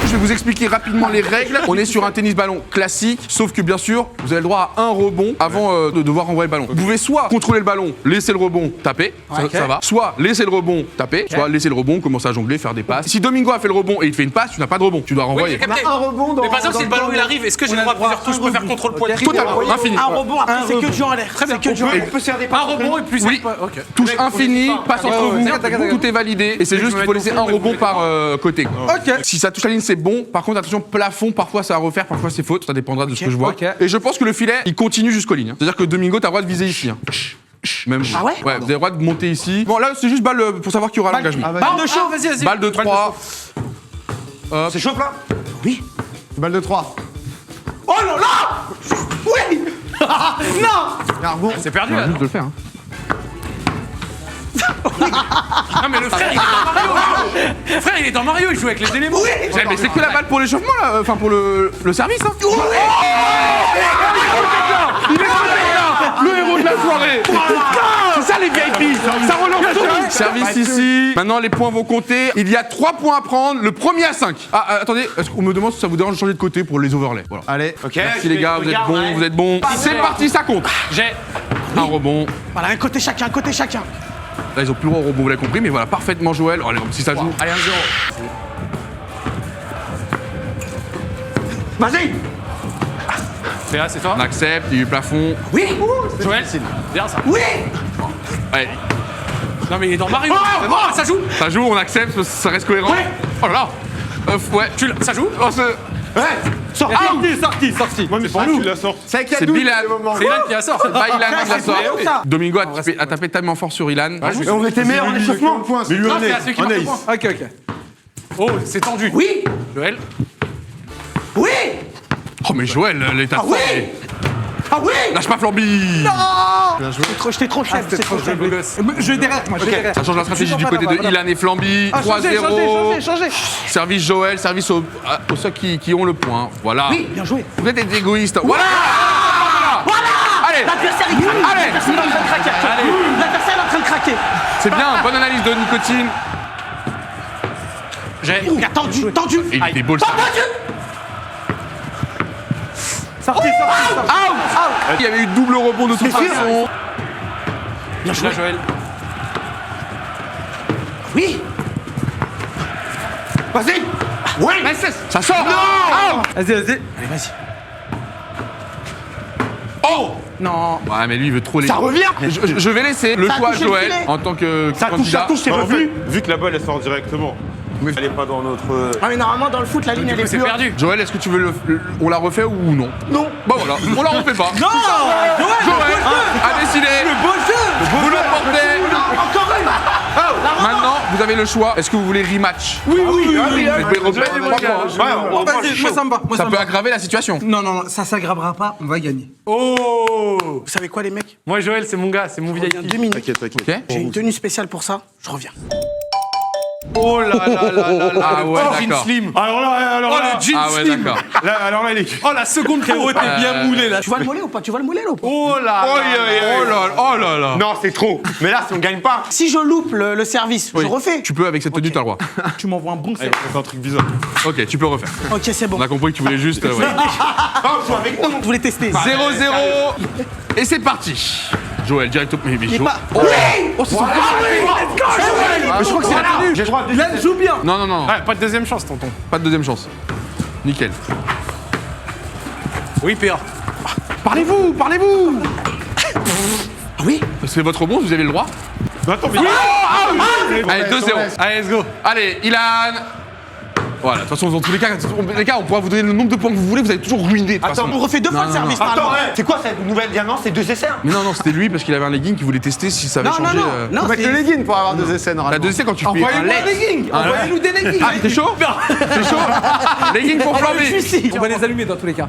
Je vais vous expliquer rapidement les règles. On est sur un tennis-ballon classique, sauf que bien sûr, vous avez le droit à un rebond avant de devoir envoyer le ballon. Vous pouvez soit contrôler le ballon, laisser le rebond, taper, ça va. Soit laisser le rebond, taper, soit laisser le rebond, commencer à jongler, faire des passes. Si Domingo a fait le rebond et il te fait une passe, tu n'as pas de rebond, tu dois renvoyer. Un rebond dans. Mais par exemple, si le ballon il arrive, est-ce que j'ai le droit de plusieurs touches? Je peux faire contrôle poitrine. Totalement, infini. Un rebond, après, c'est que du en l'air. Très bien. C'est que du en l'air. On peut se faire des Un rebond et plus. Oui, Ok. touche infinie, passe entre vous, tout est validé. Et c'est juste qu'il faut laisser un rebond par côté. Ok. Si ça touche la ligne, c'est bon. Par contre, attention, plafond, parfois ça va refaire, parfois c'est faute. Ça dépendra de ce que je vois. ok. Et je pense que le filet, il continue jusqu'aux lignes. C'est-à-dire que Domingo, t'as le droit de viser ici. Même vous. Ah ouais Ouais, vous avez le droit de monter ici. Bon, là, c'est juste balle pour savoir qui aura l'engagement. Balle de chaud, Vas-y. Balle de 3. C'est chaud là? Balle de 3. Oh là là. Oui. Non. C'est perdu là. Juste de le faire. Hein. Non, mais le frère, il est dans Mario. Le frère, il est dans Mario, il joue avec les éléments. Mais c'est que la balle pour l'échauffement, là. Enfin, pour le service. Hein. Il est là. Le héros de la soirée. C'est ça les VIP. Ça relance tout. Service ici. Maintenant, les points vont compter. Il y a 3 points à prendre. Le premier à 5. Ah, attendez. Est-ce qu'on me demande si ça vous dérange de changer de côté pour les overlays? Voilà. Allez. Ok. Merci les gars, vous êtes bons. C'est parti, ça compte. J'ai. Un rebond. Voilà, un côté chacun. Là, ils ont plus le droit au rebond, vous l'avez compris, mais voilà, parfaitement Joël. Oh, allez, si ça joue. Allez, 1-0. Vas-y. Théa, c'est toi? On accepte, il y a eu le plafond. Oui. Joël, bien ça. Oui. Allez, Non, mais il est dans Mario. Oh, ça joue. ça joue, on accepte, ça reste cohérent. Ouais. Oh là là. Ouais. Ça joue. Oh, Sorti. Ouais, mais pour nous. C'est c'est Bilal. C'est Ilan qui a sorti. Pas Ilan qui la sort. bon, ça. Domingo a tapé tellement fort sur Ilan. On était meilleurs en échauffement. Non, c'est à ceux qui marquent le point. Ok. Oh, c'est tendu. Oui. Joël. Oui. Oh, mais Joël, l'état de Oui. Ah oui. Lâche pas Flamby. J'étais trop chef. C'est trop chef. Beau gosse. Je vais derrière, moi, je vais derrière. Ça change la stratégie du côté de Ilan et Flamby. Ah, 3-0. changez. Service Joël, service aux ceux qui ont le point. Voilà. Oui, bien joué. Vous êtes des égoïstes. Voilà. Allez. L'adversaire il craque. Allez. L'adversaire est en train de craquer. L'adversaire est en train de craquer. C'est bien, bonne analyse de nicotine. J'ai. Il a tendu. Et il était beau le service. Sorti. Il y avait eu double rebond de toute façon. Bien joué, Joël. Oui. Vas-y. Oui. Ça sort. Non. Vas-y. Allez, vas-y. Oh. Non. Ouais, mais lui, il veut trop les. Ça revient. Je vais laisser le Ça a choix à touché le Joël filet. en tant que Ça candidat. touche, c'est revenu. Vu que la balle elle sort directement. Elle est pas dans notre. Ah mais normalement dans le foot la ligne elle est C'est plus haute. perdu. Joël, est-ce que tu veux on la refait ou non? Non. Bah voilà, on la refait pas. Non. Joël a décidé. Beau jeu. Vous le portez. Encore une. Maintenant, vous avez le choix. Est-ce que vous voulez rematch? Oui. Vous pouvez remettre 3 points. Vas-y, moi ça me va. Ça peut aggraver la situation. Non, ça s'aggravera pas, on va gagner. Oh. Vous savez quoi les mecs? Moi, Joël, c'est mon gars, c'est mon Il y a VIP. 2 minutes. Ok. J'ai une tenue spéciale pour ça. Je reviens. Oh là là là là là. Ah ouais, jean d'accord. slim. Alors là, Oh, le jean Ah ouais, slim. d'accord. alors là, il est. Oh, la seconde frérot était bien moulée là. Tu vas le mollet ou pas? Oh là là. Oh là là. Non, c'est trop. Mais là, si on gagne pas. Si je loupe le service, je refais. Tu peux avec cette tenue, t'as le droit. Tu m'envoies un bon service. C'est un truc bizarre. Ok, tu peux refaire. Ok, c'est bon. On a compris que tu voulais juste. Ouais. Je voulais tester. 0-0. Et c'est parti. Joël, direct au. Mais Il est Joël. pas. Oh, c'est son premier. Je crois que c'est la tenue. J'ai le droit de Là, joue bien. Non, non, non. Ouais, pas de deuxième chance, tonton. Pas de deuxième chance. Nickel. Oui, PA. Parlez-vous, parlez-vous. Oui. C'est votre rebond, vous avez le droit. Attends, mais. Allez, 2-0. Allez, let's go. Allez, Ilan. Voilà, de toute façon, dans tous les cas, on pourra vous donner le nombre de points que vous voulez, vous allez toujours ruiner. Attends, On refait 2 fois Non, le non, service. non. Attends, normalement. c'est quoi cette nouvelle diamant? C'est 2 essais hein. Mais non, c'était lui parce qu'il avait un legging qu'il voulait tester si ça avait Non, non, changé. non. Non, Faut mettre le legging pour avoir 2 essais La normalement. deux essais quand tu fais un Envoyez-nous un leg. legging. Envoyez-nous des leggings. Ah, t'es chaud? T'es chaud? Legging pour flamber. On va les allumer dans tous les cas.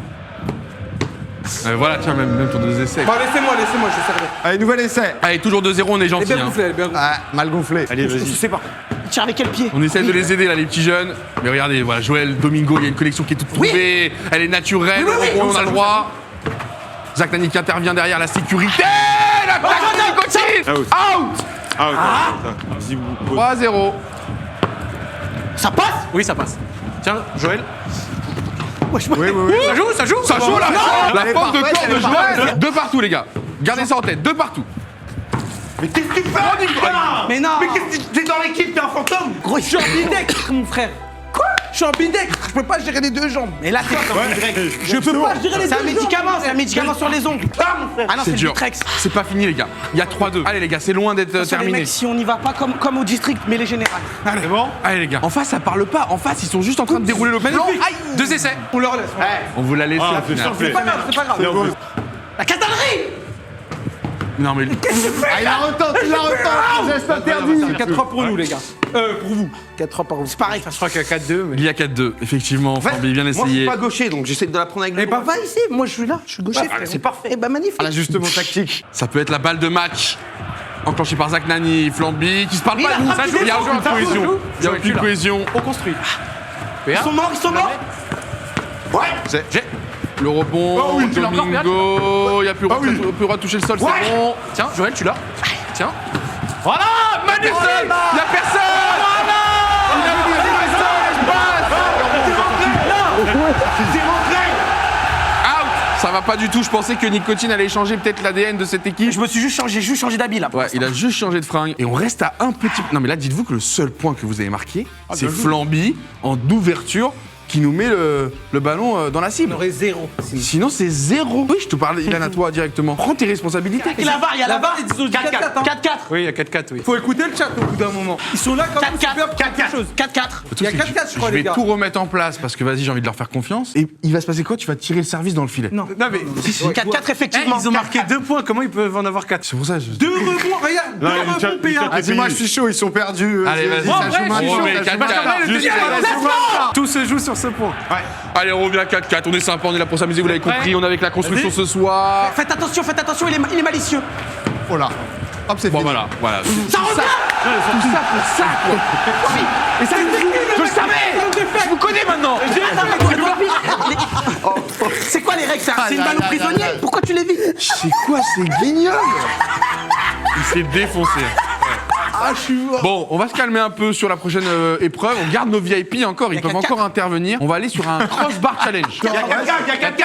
Voilà, tiens, même ton 2 essais. Bon, laissez-moi, je servais. Allez, nouvel essai. Allez, toujours 2-0, on est Elle est gentil. bien Hein. gonflée, elle est bien gonflée. Ah, mal gonflé. Allez, Je vas-y. sais pas. Il tire avec quel pied? On essaie de les aider là, les petits jeunes. Mais regardez, voilà, Joël, Domingo, il y a une collection qui est toute trouvée. Elle est naturelle, on a le droit. Zach Nani qui intervient derrière la sécurité. La plaque de nicotine. Out. Out. Ah, ok. 3-0. Ça passe? Oui, ça passe. Tiens, Joël. Ouais, je Oui, oui, oui. Ça joue, ça joue. Ça joue là. La Elle est force de parfaite, corps elle de est parfaite. Joël. Deux partout, les gars. Gardez ça en tête, deux partout. Mais qu'est-ce que tu fais, Nicolas? Mais non. Mais qu'est-ce que t'es dans l'équipe, t'es un fantôme? Gros, Je suis en bidec, mon frère. Quoi? Je suis en bidec. Je peux pas gérer les deux jambes. Mais là, t'es Je peux pas gérer les deux C'est un jambes. médicament, c'est un médicament sur les ongles. Ah non, c'est C'est le dur. Bitrex. C'est pas fini, les gars. Il y a 3-2. Allez, les gars, c'est loin d'être Sur les terminé. mecs, si on n'y va pas comme au district, mais les générales. Allez, bon. Allez, les gars. En face, ça parle pas. En face, ils sont juste en train de dérouler le plan. Aïe. 2 essais. On leur laisse. On vous l'a laissé au final. C'est pas grave, c'est pas grave. La catalerie. Non, mais. Ah, il la retente, il la retente. Geste interdit. 4-3 pour nous, les gars. Pour vous. 4-3 pour vous. C'est pareil. Je crois qu'il y a 4-2, mais. Il y a 4-2. Effectivement, Flamby, bien Moi, je suis essayé. pas gaucher, donc j'essaie de la prendre avec le Eh droit. bah, va ici. Moi, je suis là. Je suis gaucher. frérot. c'est parfait. Eh bah, magnifique. L'ajustement tactique. Ça peut être la balle de match. Enclenchée par Zach Nani, Flamby, qui se parle pas. ça joue, Il y a ça aucune joue, cohésion. Il y a aucune cohésion. On construit. Ils sont morts, ils sont morts. Le rebond, tu l'as encore, Domingo, il n'y a plus le droit de toucher le sol, c'est bon. Tiens, Joël, tu l'as. Tiens. Voilà, Madison, il n'y a personne. Out. Ça va pas du tout, je pensais que Nicotine allait changer peut-être l'ADN de cette équipe. Je me suis juste changé d'habit là. Ouais, il a juste changé de fringue. Et on reste à un petit... Non mais là, dites-vous que le seul point que vous avez marqué, c'est Flamby en ouverture qui nous met le ballon dans la cible. On aurait 0. Sinon, c'est 0. Oui, je te parle, Ilan, à toi directement. Prends tes responsabilités. Il y a la barre, il y a la barre. Ils ont dit 4-4. 4-4. Oui, il y a 4-4, oui. Faut écouter le chat au bout d'un moment. Ils sont là quand même. 4-4. 4-4. Il y a 4-4, je crois, Je vais les gars. tout remettre en place parce que vas-y, j'ai envie de leur faire confiance. Et il va se passer quoi? Tu vas tirer le service dans le filet. Non, mais. 4-4, effectivement. Ils ont marqué 2 points, comment ils peuvent en avoir 4? C'est pour ça que je... 2 rebonds, regarde. 2 rebonds, PA. Ah, dis-moi, je suis chaud, ils sont perdus. Allez, vas-y, ça ça joue joue mal, chaud, ça mais joue 4-4. mal. Juste- Tout se joue sur ce point. Allez, on revient à 4-4. On est sympa, on est là pour s'amuser, vous l'avez compris. On est avec la construction ce soir. Faites attention, il est malicieux. Oh là. Hop, c'est Bon, fini. voilà. Ça revient. Tout ça pour ça, quoi. Et ça, je le savais. Je vous connais maintenant. C'est quoi les règles? C'est une balle au prisonnier? Pourquoi tu les vis? C'est quoi ces guignols? Il s'est défoncé. Ah, je suis mort. Bon, on va se calmer un peu sur la prochaine épreuve. On garde nos VIP encore, ils peuvent encore intervenir. On va aller sur un crossbar challenge. Il y a 4-4, il y a 4-4.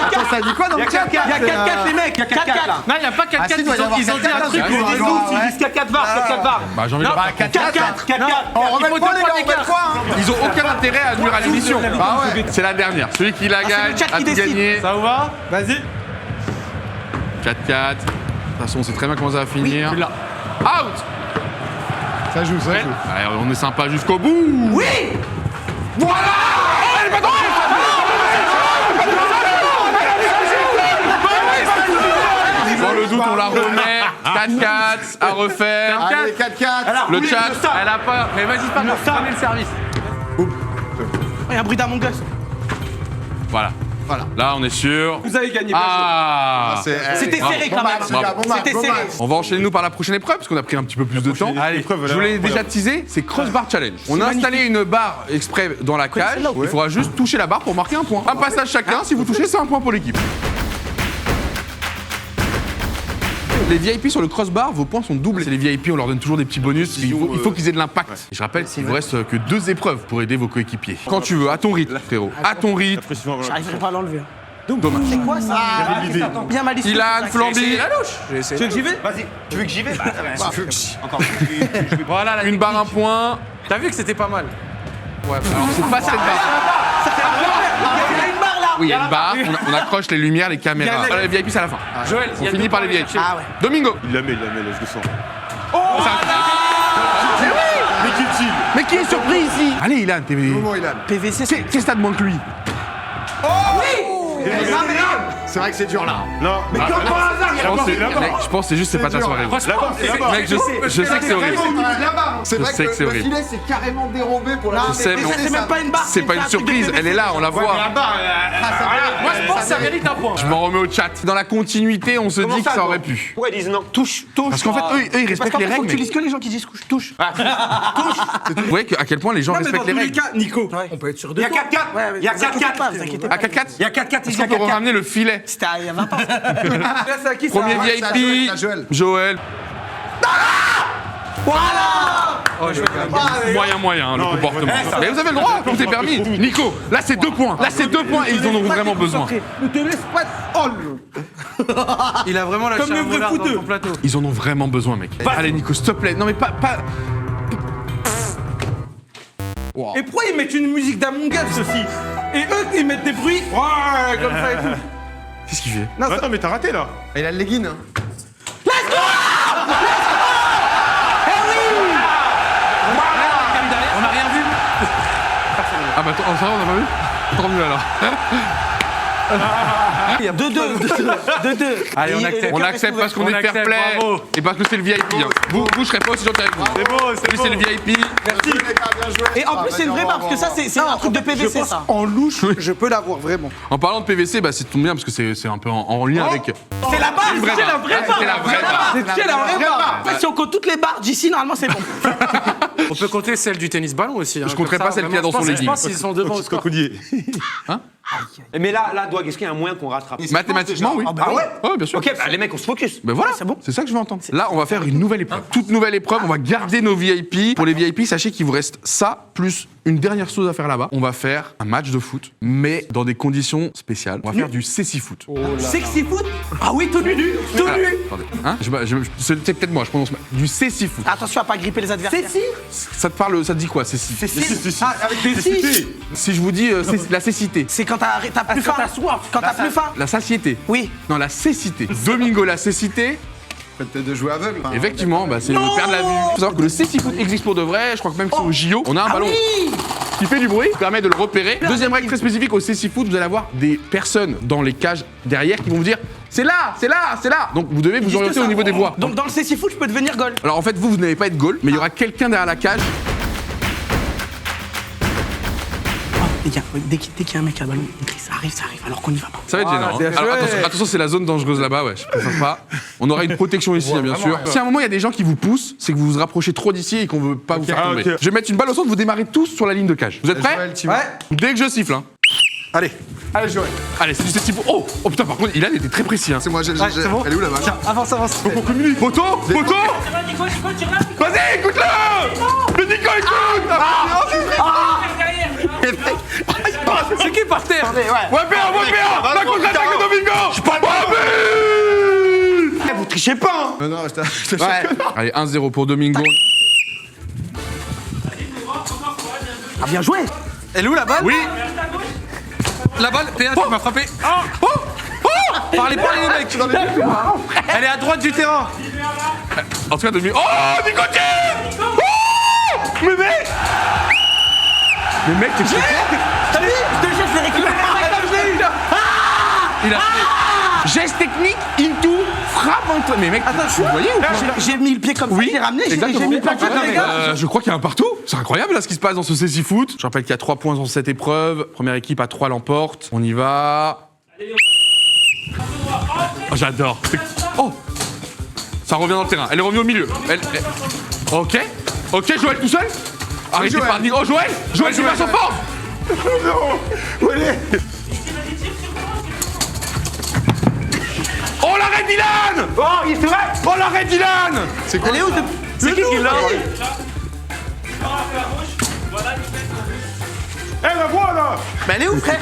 Attends, ça dit quoi dans le chat? Il y a 4-4 les mecs. 4-4 là. Non, il n'y a pas 4-4, Ah, si, il doit y avoir ils ont dit un 4-4, truc. hein. Les autres, c'est jusqu'à 4 VAR, 4 VAR. Bah, j'ai envie de leur... 4-4. On remet le point, les gars, on remet le point. hein. Ils ont aucun intérêt à nuire à l'émission. Bah ouais. C'est la dernière. Celui qui la gagne le chat a qui tout décide. gagné. Ça vous va? Vas-y. 4-4. De toute façon, on sait très bien comment ça va finir. Out. Ça joue, ça joue. Allez, on est sympa jusqu'au bout. Oui. Voilà. Oh, le bâton. Dans le doute, on la remet. 4-4 à refaire. Allez, 4-4. Le chat. Elle a pas. Mais vas-y, pas grave. Prenez le service. Il y a un bruit d'Among Us. Voilà. Voilà. Là, on est sûr. Vous avez gagné. bien Ah. C'était Bravo. serré quand même. Bon match, bon match, C'était bon serré. match. On va enchaîner nous par la prochaine épreuve parce qu'on a pris un petit peu plus de temps. Allez, Je vous l'ai déjà teasé, c'est Crossbar Challenge. On a installé une barre exprès dans la cage. Il faudra juste toucher la barre pour marquer un point. Un passage chacun. Si vous touchez, c'est un point pour l'équipe. Les VIP sur le crossbar, vos points sont doublés. C'est les VIP, on leur donne toujours des petits bonus. Il faut qu'ils aient de l'impact. Et je rappelle qu'il vous reste que 2 épreuves pour aider vos coéquipiers. Quand tu veux, à ton rythme, frérot. À ton rythme. J'arriverai pas à l'enlever. Dommage. C'est quoi ça? Bien malicieux. Ilan, Flamby. La louche. J'ai essayé. Tu veux que j'y vais? Vas-y, tu veux que j'y vais? Encore. Voilà, la Une barre, un point. T'as vu que c'était pas mal. Ouais, alors c'est pas cette barre. Il y a une barre là. Oui, il y a une barre, on accroche les lumières, les caméras. Il y a- Les VIP, c'est à la fin. Joël, On finit par les VIP. Ah ouais. Domingo. Il la met, là, je le sens. Mais qui est surpris ici? Allez, Ilan, t'es. Comment Ilan? PVC, c'est. Qu'est-ce que t'as de moins que lui? C'est vrai que c'est dur là. Non, mais Je pense que c'est juste c'est pas ta soirée. Franchement, Mec, je sais que c'est horrible. C'est Je vrai sais que que c'est le horrible. filet c'est carrément dérobé pour la Non, sais, mais c'est même pas une barre. C'est pas une surprise, elle est là, on la voit. moi je pense que ça mérite un point. Je m'en remets au chat. Dans la continuité, on se dit que ça aurait pu. Pourquoi ils disent non? Touche. Parce qu'en fait, eux, ils Parce respectent qu'en les fait, faut règles. que tu mec. lises que les gens qui disent touche. Vous voyez à quel point les gens Non, mais dans respectent les tous les règles. cas, Nico, on peut être sûr de Il y a toi. 4-4. Il y a 4-4. Vous inquiétez pas. À 4-4 Il y a 4-4. Est-ce qu'on peut ramener le filet? C'était il y a 20 ans. Là, c'est à qui ça? Premier c'est à VIP, Joël. Joël. Moyen, le comportement. Mais vous avez le droit, tout est permis. Nico, là c'est 2 points. Là c'est 2 points et ils en ont vraiment besoin. Ne te laisse pas. Oh, Il a vraiment lâché Comme le un vrai moulard dans footeux. ton plateau. Ils en ont vraiment besoin, mec. Allez, Nico, s'il te plaît. Non, mais pas. Wow. Et pourquoi ils mettent une musique d'Among Us aussi? Et eux, ils mettent des bruits. Ouais, comme ça et tout. Qu'est-ce qu'il fait? attends, mais t'as raté là. Il a le legging. Hein. On a rien vu. Ah bah attends, ça va, on a pas vu? Tant mieux alors. 2-2. Allez, on accepte. On accepte parce qu'on On est fair accepte, play bravo. et parce que c'est le VIP. Hein. Vous, je serais pas aussi gentil avec vous. C'est beau, c'est Lui, beau. c'est le VIP. Merci les gars, bien joué. Et en plus, c'est une vraie barre parce que ça, c'est un truc de PVC ça. En louche, je peux l'avoir vraiment. En parlant de PVC, bah c'est tombe bien parce que c'est un peu en lien avec. C'est la barre. Vraie C'est la barre. vraie Ah, barre. c'était la vraie barre. C'est la vraie barre. En fait, si on compte toutes les barres d'ici, normalement, c'est bon. On peut compter celle du tennis ballon aussi. Je compterai pas celle qu'il y a dans son legging. Je legging. pense qu'ils sont devant au score. Mais là, Doig, est-ce qu'il y a un moyen qu'on rattrape? Mathématiquement, oui. Ah ouais? Ouais, bien sûr. Ok, bah les mecs, on se focus. Ben voilà, c'est ça que je veux entendre. Là, on va faire une nouvelle épreuve. Toute nouvelle épreuve, on va garder nos VIP. Pour les VIP, sachez qu'il vous reste ça, plus une dernière chose à faire là-bas. On va faire un match de foot, mais dans des conditions spéciales. On va faire du sexy foot. Sexy foot. Ah oui, tout nu. Tout nu. Attendez, hein c'est peut-être moi, je prononce mal. Du sexy foot. Attention à pas gripper les adversaires. Ça te parle, ça te dit quoi, sexy? Ah, avec des si. Si je vous dis la cécité. C'est quand t'as plus faim. Quand t'as plus faim. La satiété. Oui. Non, la cécité. Domingo, la cécité. Peut-être de jouer aveugle. Effectivement, bah, c'est le père de la vue. Il faut savoir que le sexy foot existe pour de vrai. Je crois que même sur au JO, on a un ballon qui fait du bruit, qui permet de le repérer. Deuxième règle très spécifique au sexy foot, vous allez avoir des personnes dans les cages derrière qui vont vous dire c'est là, c'est là, c'est là. Donc vous devez vous orienter au niveau des voix. Donc dans le sexy foot, je peux devenir goal. Alors en fait, vous n'allez pas être goal, mais il y aura quelqu'un derrière la cage. Les gars, dès qu'il y a un mec à ballon, il crie ça arrive, alors qu'on y va pas. Ça va être gênant. Hein. Alors attention, c'est la zone dangereuse là-bas, ouais. Je préfère pas. On aura une protection ici, hein, bien sûr. Si à un moment il y a des gens qui vous poussent, c'est que vous vous rapprochez trop d'ici et qu'on veut pas vous faire tomber. ok. Je vais mettre une balle au centre, vous démarrez tous sur la ligne de cage. Vous êtes prêts? Joël, tu vois. Dès que je siffle, hein. Allez, Joël. Allez, c'est du sexy foot. Oh putain, par contre, Ilan était très précis. Hein. C'est moi, j'ai. Elle est où la balle? Avance. Faut qu'on communique. Poteau. Vas-y, écoute-le. Le Nico, écoute. C'est qui par terre? Ouais, bien, la contre-attaque de Domingo. Je parle pas. Vous trichez pas, hein. Non, je te Allez, 1-0 pour Domingo. Ah, bien joué. Elle est où la balle? Oui. La balle, PA, tu m'as frappé. Parlez, les mecs. Elle est à droite du terrain. En tout cas, Domingo. Oh, Nicotin. Oh. Mais mec. t'es T'as vu? Je te jure, je l'ai récupéré. Il a fait geste technique into frappe entre. Mais mec, vous voyez ou pas? J'ai mis le pied comme ça, j'ai ramené, j'ai mis le pied comme ça. Je crois qu'il y a un partout. C'est incroyable là ce qui se passe dans ce sexy foot. Je rappelle qu'il y a 3 points dans cette épreuve. Première équipe à 3 l'emporte. On y va. Oh, j'adore. Oh, ça revient dans le terrain. Elle est revenue au milieu. Ok. Ok, Joël tout seul. Arrêtez Joël. par dire. Oh, Joël. Joël, tu passes en force. Oh, l'arrêt d'Ilan. Oh, c'est vrai. Oh, l'arrêt d'Ilan. C'est quoi? Elle est où? C'est qui l'a? Eh, la voix là. Mais elle est où, frère?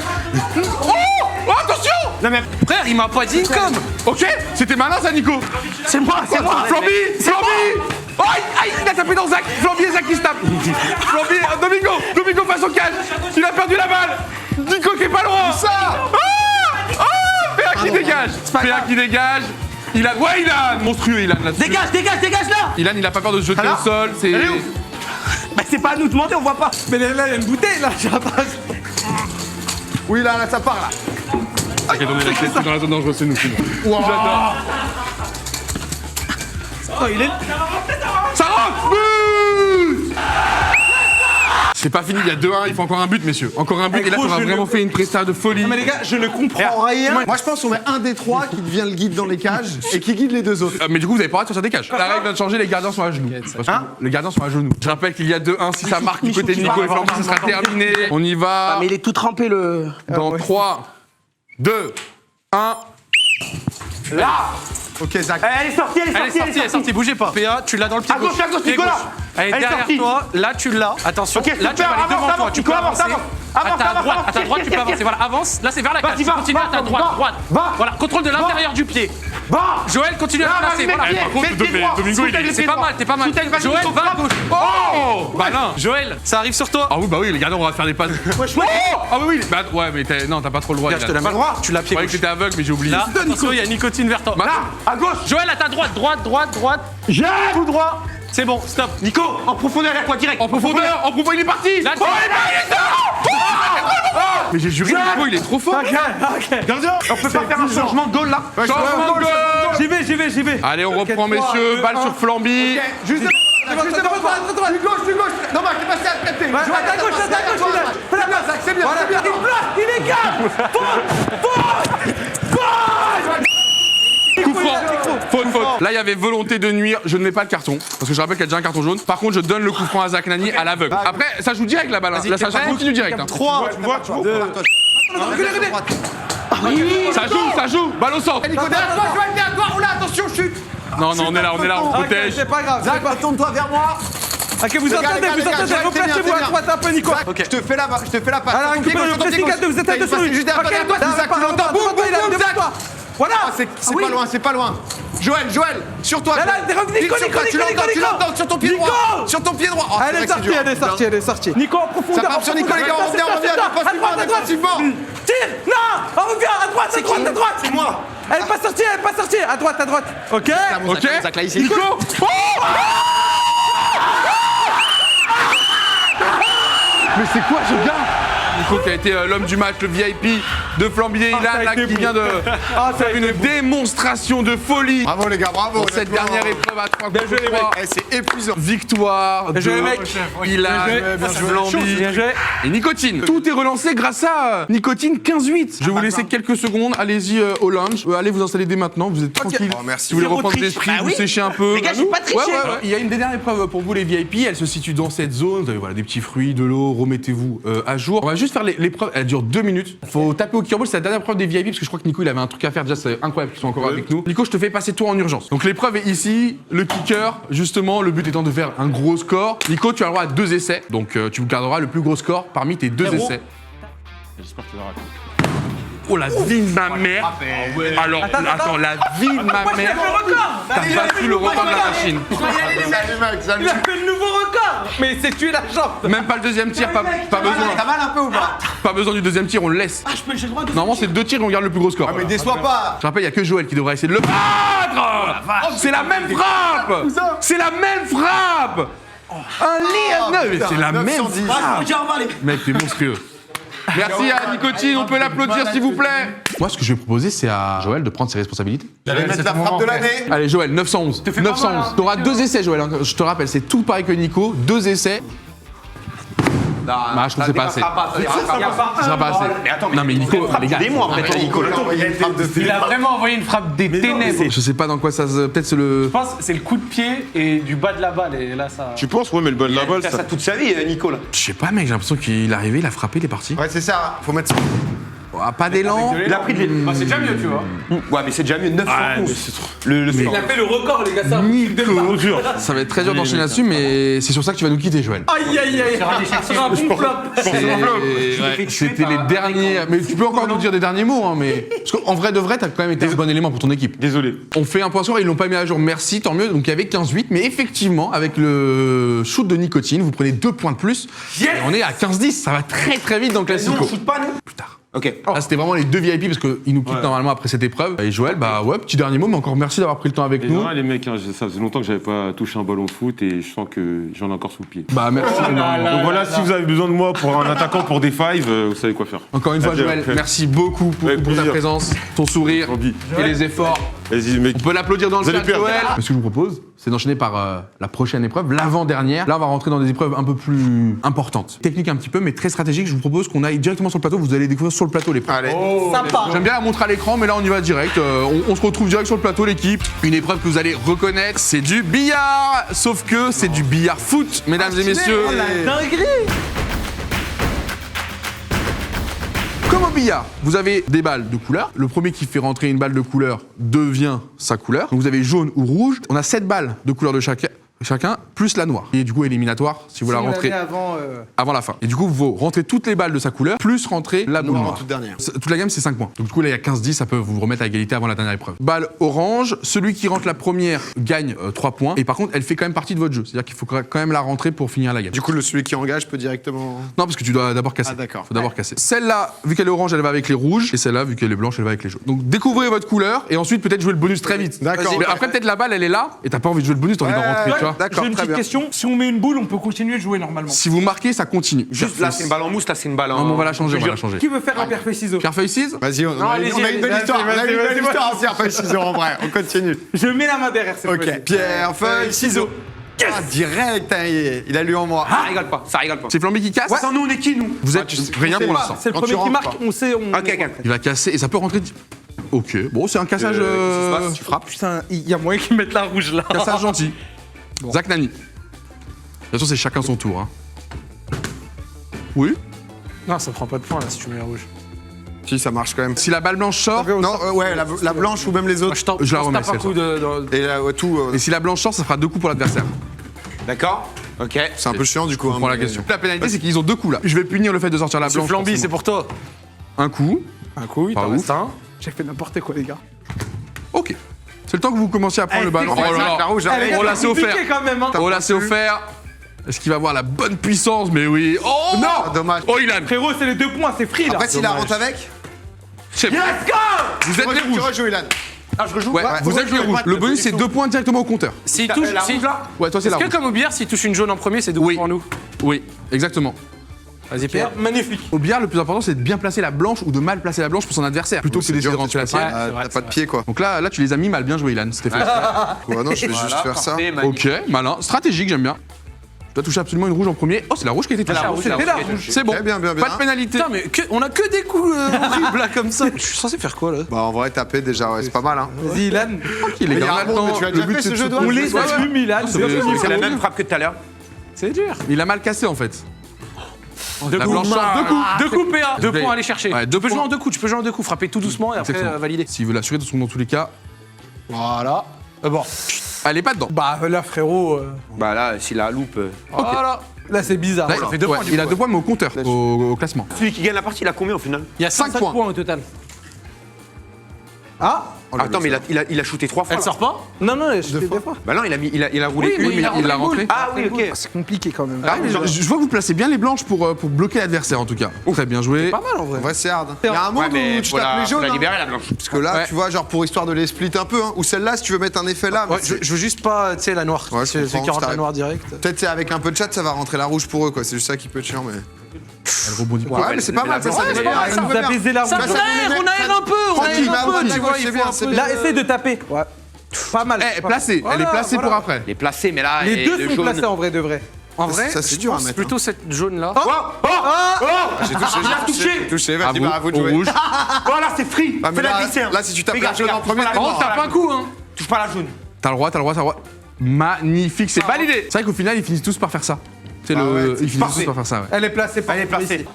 Oh, attention. Non mais frère, il m'a pas dit une com. Ok, c'était malin ça, Nico. C'est moi, c'est moi. Flamby, Aïe, aïe, il a tapé dans Zach. Flamby et Zach qui se tapent. Flamby, Domingo face au cage. Il a perdu la balle. Nico qui est pas loin. Ça. PA qui dégage. PA qui dégage. Ilan, ouais, Ilan. Monstrueux, Ilan là-dessus. Dégage là. Ilan, il a pas peur de se jeter au sol. C'est. Bah c'est pas à nous de demander, on voit pas. Mais là, il y a une bouteille, là, j'ai pas. Oui, là, ça part, là. Ok, donc c'est dans la zone dangereuse, c'est nous. J'adore. Oh, il est. Ça rentre. But. C'est pas fini, il y a 2-1, il faut encore un but, messieurs. Encore un but, et là, gros, t'auras je vraiment fait une presta de folie. Non, mais les gars, je ne comprends rien. Moi, je pense qu'on met un des trois qui devient le guide dans les cages et qui guide les deux autres. Mais du coup, vous avez pas le droit de sortir des cages. La règle vient de changer, les gardiens sont à genoux. Parce que les gardiens sont à genoux. Je rappelle qu'il y a 2-1, si ça marque du côté de Nico et Flamby, ça sera terminé. On y va. Ah, mais il est tout trempé le. Dans 3, 2, 1. Là. Ok, Zach. Elle est sortie, Elle est sortie, bougez pas. PA, tu l'as dans le pied À gauche, Pied Nicolas. gauche. Elle est Elle est derrière sortie. toi, là tu l'as. Attention, Ok, là tu super, peux aller avance, devant toi, avance, tu peux Nico, avance, avancer. avance, À ta avance, droite, avance, tu peux avancer. Voilà, avance. Là c'est vers la cage. Vas-y, Tu continues à ta droite. va. Voilà, contrôle de l'intérieur du pied. Joël, continue à te placer. Voilà. Par contre, Domingo, il est. C'est pas mal, t'es pas mal. Joël, va à gauche. Oh. Malin. Joël, ça arrive sur toi. Ah oui, bah oui, les gardiens, on va faire des passes. Ah oui, bah ouais, mais non, t'as pas trop le droit. Je te la mets droit. Tu l'as Je pied croyais que gauche. t'étais aveugle, mais j'ai oublié. Là, attention, il y a nicotine vers toi. Là, À gauche. Joël, à ta droite, droite. Tout droit. C'est bon, stop. Nico, en profondeur, à quoi direct. en profondeur, il est parti. Là, Oh, il est dedans. Mais j'ai juré, Nico, il est trop fort. Gardien, on peut pas faire un changement de goal là. Changement de goal. J'y vais. Allez, on reprend, messieurs. Balle sur Flamby. Juste du gauche. Non, mais t'es passé à côté. À gauche, Fais la place, Zach, c'est bien. Il est gars. Coup franc. Faute. Là, il y avait volonté de nuire. Je ne mets pas le carton. Parce que je rappelle qu'il y a déjà un carton jaune. Par contre, je donne le coup franc à Zach Nani à l'aveugle. Après, ça joue direct la balle. Là, ça continue direct. 3, tu vois. Ça joue. Balle au centre. Nico, derrière toi, Joël, derrière toi. Oh là, attention, chute. Non, on est là, on protège. C'est pas grave. Zach, tourne-toi vers moi. Ok, vous entendez, replacez-vous à droite un peu, Nico. Je te fais la passe. Alors, récupérez le pressing à deux, vous êtes à deux sur lui. Juste derrière toi, Zach, tu l'entends. Boum, Zach. Voilà. C'est pas loin. Joël, sur toi. Là, Nico, tu l'entends sur ton pied droit. Sur ton pied droit. Elle est sortie. Nico, en profondeur. Ça part sur Nico, les gars, on revient, défensivement. Tire. Non, on revient, à droite. C'est moi. Elle est pas sortie. À droite. Ok. Nico. Mais c'est quoi ce gars? Nico qui a été l'homme du match, le VIP de Flamby et Ilan, là qui vient de faire une démonstration de folie. Bravo les gars, bravo. Pour cette dernière épreuve à 3 contre 3. C'est épuisant. Victoire de Ilan, Flamby et Nicotine. Tout est relancé grâce à Nicotine 15-8. Je vais vous laisser quelques secondes. Allez-y au lounge. Allez vous installer dès maintenant. Vous êtes tranquille. Merci. Si vous voulez reprendre l'esprit, vous séchez un peu. Les gars, j'ai pas triché. Ouais. Il y a une dernière épreuve pour vous les VIP. Elle se situe dans cette zone. Vous avez voilà, des petits fruits, de l'eau. Remettez-vous à jour. On va juste faire l'épreuve. Elle dure 2 minutes. Faut taper au kirball. C'est la dernière épreuve des VIP parce que je crois que Nico il avait un truc à faire. Déjà c'est incroyable qu'ils sont encore avec nous. Nico, je te fais passer toi en urgence. Donc l'épreuve est ici. Le kicker, justement, le but étant de faire un gros score. Nico, tu as le droit à 2 essais. Donc tu garderas le plus gros score parmi tes 2 essais. J'espère que tu l'auras. Oh la vie de ma mère. Alors attends, la vie de ma mère. T'as battu le record de la machine. Il a fait le nouveau record. Mais c'est tué la jambe. Même pas le deuxième tir, pas besoin. T'as mal un peu ou pas? Pas besoin du deuxième tir, on le laisse. J'ai le droit de. Normalement c'est 2 tirs et on garde le plus gros score. Mais déçois pas. Je rappelle, il y a que Joël qui devrait essayer de le battre. C'est la même frappe. C'est la même frappe. Un lit à 9. Mais c'est la même frappe. Mec, t'es monstrueux. Merci à Nicotine, on peut l'applaudir s'il vous plaît. Moi, ce que je vais proposer, c'est à Joël de prendre ses responsabilités. J'allais mettre la frappe de l'année. Allez, Joël, 911. 911. T'auras 2 essais, Joël. Je te rappelle, c'est tout pareil que Nico. 2 essais. Bah, je trouve que c'est pas assez. Ce sera pas assez. Mais attends, Non, mais Nico, les gars. Il a vraiment envoyé une frappe des ténèbres. Je sais pas dans quoi ça se. Peut-être c'est le. Je pense que c'est le coup de pied et du bas de la balle. Et là, ça. Tu penses? Ouais, mais le bas de la balle, Il a fait ça toute sa vie, Nico là. Je sais pas, mec, j'ai l'impression qu'il est arrivé, il a frappé, il est parti. Ouais, c'est ça. Faut mettre ça. Ah, pas d'élan. Il a pris de l'élan. Bah, c'est déjà mieux, tu vois. Ouais, mais c'est déjà mieux. 911. Le Il a fait le record, les gars, c'est un truc de Nico, ça va être très dur d'enchaîner là-dessus, mais c'est sur ça que tu vas nous quitter, Joël. Aïe, aïe, aïe. C'est un bon flop. C'était les derniers. Mais tu peux encore nous dire des derniers mots, hein, mais. Parce qu'en vrai de vrai, t'as quand même été un bon élément pour ton équipe. Désolé. On fait un point score, ils l'ont pas mis à jour, merci, tant mieux. Donc il y avait 15-8, mais effectivement, avec le shoot de nicotine, vous prenez 2 points de plus. Et on est à 15-10, ça va très très vite dans le classico. on shoot pas, nous. Plus tard. Ok. Là, c'était vraiment les 2 VIP parce qu'ils nous quittent normalement après cette épreuve. Et Joël, bah ouais, petit dernier mot, mais encore merci d'avoir pris le temps avec Et nous. non, les mecs, hein, ça faisait longtemps que j'avais pas touché un ballon de foot et je sens que j'en ai encore sous le pied. Bah merci énormément. Donc voilà, si vous avez besoin de moi pour un attaquant pour des fives, vous savez quoi faire. Encore une fois, Adieu. Joël, merci beaucoup pour Avec ta plaisir. présence, ton sourire Envie. et les efforts. Vas-y, mec. On peut l'applaudir dans le Vous allez chat, perdre. Joël. Ce que je vous propose, c'est d'enchaîner par la prochaine épreuve, l'avant-dernière. Là, on va rentrer dans des épreuves un peu plus importantes. Technique un petit peu, mais très stratégique. Je vous propose qu'on aille directement sur le plateau. Vous allez découvrir sur le plateau l'épreuve. Allez. Sympa. J'aime bien la montrer à l'écran, mais là, on y va direct. On se retrouve direct sur le plateau, l'équipe. Une épreuve que vous allez reconnaître, c'est du billard. Sauf que c'est du billard foot, mesdames et messieurs. Dinguerie. Comme au billard, vous avez des balles de couleur. Le premier qui fait rentrer une balle de couleur devient sa couleur. Donc vous avez jaune ou rouge. On a 7 balles de couleur de chacun, plus la noire. Et du coup, éliminatoire, si vous la rentrez avant la fin. Et du coup, vous rentrez toutes les balles de sa couleur, plus rentrer la boule Noir en noire. toute dernière. Toute la gamme, c'est 5 points. Donc du coup, là, il y a 15-10, ça peut vous remettre à égalité avant la dernière épreuve. Balle orange, celui qui rentre la première gagne 3 points. Et par contre, elle fait quand même partie de votre jeu. C'est-à-dire qu'il faut quand même la rentrer pour finir la game. Du coup, celui qui engage peut directement. Non, parce que tu dois d'abord casser. Ah, d'accord. Faut d'abord casser. Celle-là, vu qu'elle est orange, elle va avec les rouges. Et celle-là, vu qu'elle est blanche, elle va avec les jaunes. Donc découvrez votre couleur et ensuite peut-être jouer le bonus très vite. D'accord. Mais après, peut-être la balle, elle est là et t'as pas envie de jouer le bonus, t'as envie d'en rentrer, tu vois. D'accord, J'ai une très petite bien. question. Si on met une boule, on peut continuer de jouer normalement. Si vous marquez, ça continue. Juste là, c'est une balle en mousse, là, c'est une balle en. Non, mais on va la changer, on va la changer. Qui veut faire un pierre feuille ciseaux? Pierre feuille ciseaux. Vas-y, on a une belle histoire. On a une belle histoire à faire, feuille, ciseaux en vrai. On continue. Je mets la main derrière cette fois-ci. Ok. Pierre, feuille, ciseaux. Ah, direct, hein, il a lu en moi. Ça rigole pas, ça rigole pas. C'est Flamby qui casse. Sans nous, on est qui, nous? Vous êtes rien pour l'instant. C'est le Quand premier tu qui rentres marque, pas. on sait. Ok. Il va casser et ça peut rentrer. Ok. Bon, c'est un cassage. Tu frappes. Putain, il y a moyen qu'ils mettent la rouge là. Cassage gentil. Zach Nani. Bien sûr, c'est chacun son tour. Hein. Oui. Non, ça prend pas de points là si tu mets la rouge. Si, ça marche quand même. Si la balle blanche sort. Non, ouais, la blanche ou même les autres. Je la remets, tape un celle-là. coup de. Et là, ouais, tout. Et si la blanche sort, ça fera 2 coups pour l'adversaire. D'accord. Ok. C'est un peu chiant du coup. On prend la question. La pénalité, c'est qu'ils ont 2 coups là. Je vais punir le fait de sortir la Ce blanche. Flamby, c'est forcément. pour toi. Un coup. Un coup, il Pas t'en ouf. reste un. J'ai fait n'importe quoi, les gars. Ok. C'est le temps que vous commenciez à prendre le ballon. Oh là là, la rouge, Eh, les gars, Oh là, c'est offert. compliqué quand même. Hein. Oh là, c'est offert. Est-ce qu'il va avoir la bonne puissance? Mais oui. Oh Non, dommage. Oh, Ilan. Frérot, c'est les 2 points, c'est free là. Après, s'il la rentre avec, Let's go. Vous êtes les tu rouges. rejoues, Ilan. Ah, je rejoue. Ouais, vous êtes les rouges. Le bonus, c'est 2 points directement au compteur. S'il touche. La rouge, là. Ouais, toi, c'est la Est-ce que rouge. comme au billard, s'il touche une jaune en premier, c'est 2 Oui. pour nous? Oui, exactement. Vas-y, Pierre. Magnifique. Au billard, le plus important, c'est de bien placer la blanche ou de mal placer la blanche pour son adversaire, plutôt que C'est d'essayer de dur, rentrer la tu peux sienne. pas- T'as pas de pied quoi. Donc là, tu les as mis mal. Bien joué, Ilan. C'était fait. Ouais, non, je vais juste faire ça. Ok, malin. Stratégique, j'aime bien. Tu dois toucher absolument une rouge en premier. Oh, c'est la rouge qui a été touchée. C'était la rouge. C'est bon. Bien, bien, bien. Pas de pénalité. Putain, mais on a que des coups horribles là comme ça. Je suis censé faire quoi là? Bah, en vrai, taper déjà, ouais, c'est pas mal. Hein. Vas-y, Ilan. Il est Mais y a quand un même monde, mais maintenant. tu as Le déjà but, fait c'est ce de jeu se- de On hasard les Ouais, a ouais. vus, Ilan. c'est bien joué. C'est la même frappe que tout à l'heure. C'est dur. Il a mal cassé en fait. La coups. blanche sort. 2 coups, PA. 2 vais- points à aller chercher. Ouais, tu deux peux jouer points. en 2 coups, tu peux jouer en 2 coups, frapper tout doucement et après Exactement. valider. S'il veut l'assurer, dans tous les cas. Voilà. Bon. Elle est pas dedans. Bah là, frérot. Bah là, s'il la loupe. Voilà. Là, c'est bizarre. Là, ça fait 2 ouais, points, du il a coup, 2 points, mais au compteur, au classement. Celui qui gagne la partie, il a combien au final? Il y a 5 5 points. points au total. Ah Attends, mais il a shooté 3 fois. Elle là. sort pas? non, non, je fais des fois. Bah non, il a roulé Oui, mais une. Il l'a rentré. Ah oui, ok. C'est compliqué quand même. Ah, mais je vois que vous placez bien les blanches pour bloquer l'adversaire en tout cas. Très bien joué. Pas mal en vrai. En vrai, c'est hard. Il y a un Ouais, monde mais où tu faut tapes les la jaunes. Hein. libérer, la blanche. Parce que là, Ouais. tu vois, genre pour histoire de les split un peu, hein. Ou celle-là, si tu veux mettre un effet là. mais Ouais, c'est- je veux juste pas, tu sais, la noire. Ouais, je Celui qui comprends, rentre la c'est noire direct. Peut-être c'est avec un peu de chat, ça va rentrer la rouge pour eux, quoi. C'est juste ça qui peut être chiant, mais. Elle rebondit pas. Ouais, mais c'est pas mal, ça, ça Ouais, va bien. il nous a baisé la Ça rouge. aère, on aère un peu, on Tranquille, aère mais un à droite, peu, à tu gauche, vois, c'est il bien, faut un c'est peu. bien. Là, essaye de taper. Ouais. Pas mal. Eh, placé. Elle est Voilà, placée pour voilà. après. Les placés, mais là, Les et deux le sont jaune. placés en vrai de vrai. En vrai, Ça, c'est je dur à pense mettre, plutôt cette jaune là. J'ai touché, j'ai touché. Vas-y, bah, à vous de Au jouer. rouge. Voilà, c'est free. Ah, mais Fais la là, glisser. hein. là, si tu tapes Fais la gaffe, jaune en touche premier, pas la t'es jaune. mort. Tape un coup, hein. Touche pas la jaune. T'as le droit, t'as le droit, t'as le droit. Magnifique, c'est validé. C'est vrai qu'au final, ils finissent tous par faire ça. C'est Ah ouais, le. c'est Ils finissent parfait. tous par faire ça, ouais. Elle est placée par Elle est placée.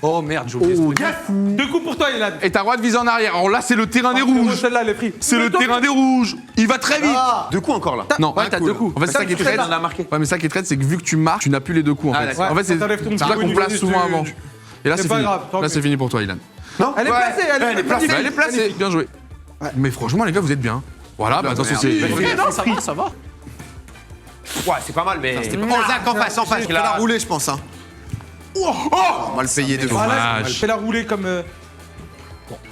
Oh merde, j'ai oublié ce truc. Deux coups pour toi, Ilan. Et t'as le droit de viser en arrière. Alors là, c'est le terrain des rouges. Celle-là, elle est prise. C'est le terrain des rouges. Il va très vite. Deux coups encore là. Non, Ouais, t'as deux coups. En fait, c'est ça qui est traite. On a marqué. Ouais, mais ça qui est traite, c'est que vu que tu marques, tu n'as plus les deux coups en Ah, fait. d'accord. En fait, c'est t'enlèves ton c'est ça qu'on bonus place souvent avant. Et là, C'est c'est pas fini. grave, tant Là, que- c'est fini pour toi, Ilan. Elle est placée, elle est placée. Bah, elle est placée. Bien joué. Mais franchement, les gars, vous êtes bien. Voilà, bah attention, c'est. Non, ça va, ça va. Ouais, c'est pas mal, mais. Oh, Zach, en face, il a roulé, je pense. Hein. On va le payer de dommage. Elle fait la rouler comme.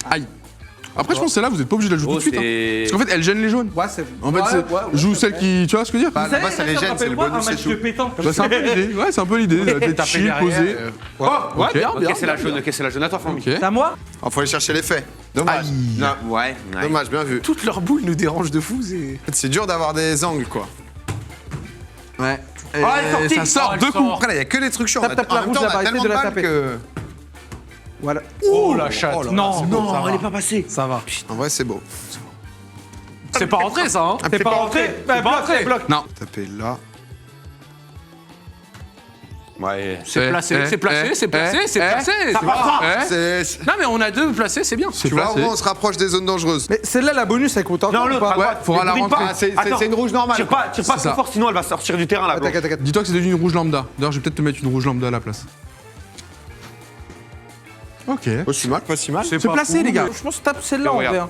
Aïe. Après, je pense que celle-là, vous êtes pas obligé de la jouer tout de suite. Hein. Parce qu'en fait, elle gêne les jaunes. Ouais, c'est. En fait, c'est- joue celle qui. Tu vois ce que je veux dire Bah, là-bas, ça les gêne, c'est le bonus, un c'est match tout. de pétanque. Bah, c'est un peu l'idée. Ouais, c'est un peu l'idée. D'être Taper chill, derrière, posé. Ouais, Ok. bien, Ok, bien. c'est la jaune, ok, c'est la jaune. À toi, Flamby. Ok. C'est à moi. Oh, faut aller chercher les faits. Dommage. Aïe. Non, ouais. Dommage, bien vu. Toutes leurs boules nous dérangent de fou. C'est dur d'avoir des angles, quoi. Ouais. elle est sortie. Ça sort elle deux sort. coups. Après, là, il y a que des trucs chiants. Tape, tape la En même rouge temps, on là-bas, a essaie tellement de de la balles taper. que. Voilà. Oh la chatte. Non, Non, elle est pas passée. Ça va. En vrai, c'est beau. C'est pas rentré ça, hein. T'es pas rentré. Bah, bloc, rentré. bloc. Non. Taper là. Ouais. C'est placé, c'est placé, c'est placé, c'est placé. c'est bon. C'est. Non mais on a deux placés, c'est bien. C'est Tu vois, placé. on se rapproche des zones dangereuses. Mais celle-là, la bonus, elle compte encore. Non, ou le. pas Ouais, faudra la rentrer. Ah, c'est une rouge normale. Tire pas C'est trop ça. fort, sinon elle va sortir du terrain là. Attaque, attaque, attaque. Dis-toi que c'est devenu une rouge lambda. D'ailleurs, je vais peut-être te mettre une rouge lambda à la place. Ok. Pas si mal, pas si mal. C'est placé, les gars. Je pense que tape celle-là en Regarde. vrai.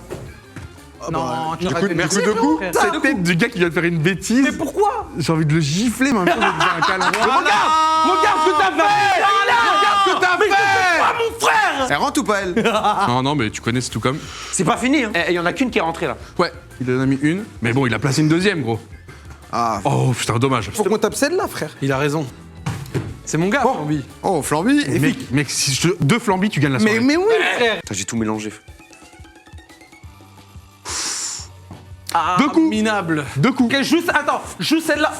Non, tu Du coup, rates. merci deux coups. La tête du gars qui vient de faire une bêtise. Mais pourquoi? J'ai envie de le gifler, mais en même temps, j'ai un câlin. Regarde ce que t'as fait! Regarde ce que t'as fait. Mon frère! Elle rentre ou pas, elle? Non, non, mais tu connais, c'est tout comme. C'est pas fini, hein. Il y en a qu'une qui est rentrée là. Ouais, il en a mis une. Mais bon, il a placé une deuxième, gros. Ah. Oh, putain, dommage. Faut qu'on tape celle-là, frère. Il a raison. C'est mon gars, Flamby. Oh, Flamby. Mec, si je te... deux Flamby, tu gagnes la soirée. Mais oui, frère. Putain, j'ai tout mélangé. Deux coups. Minable. Deux coups. Ok, juste, attends, juste celle-là.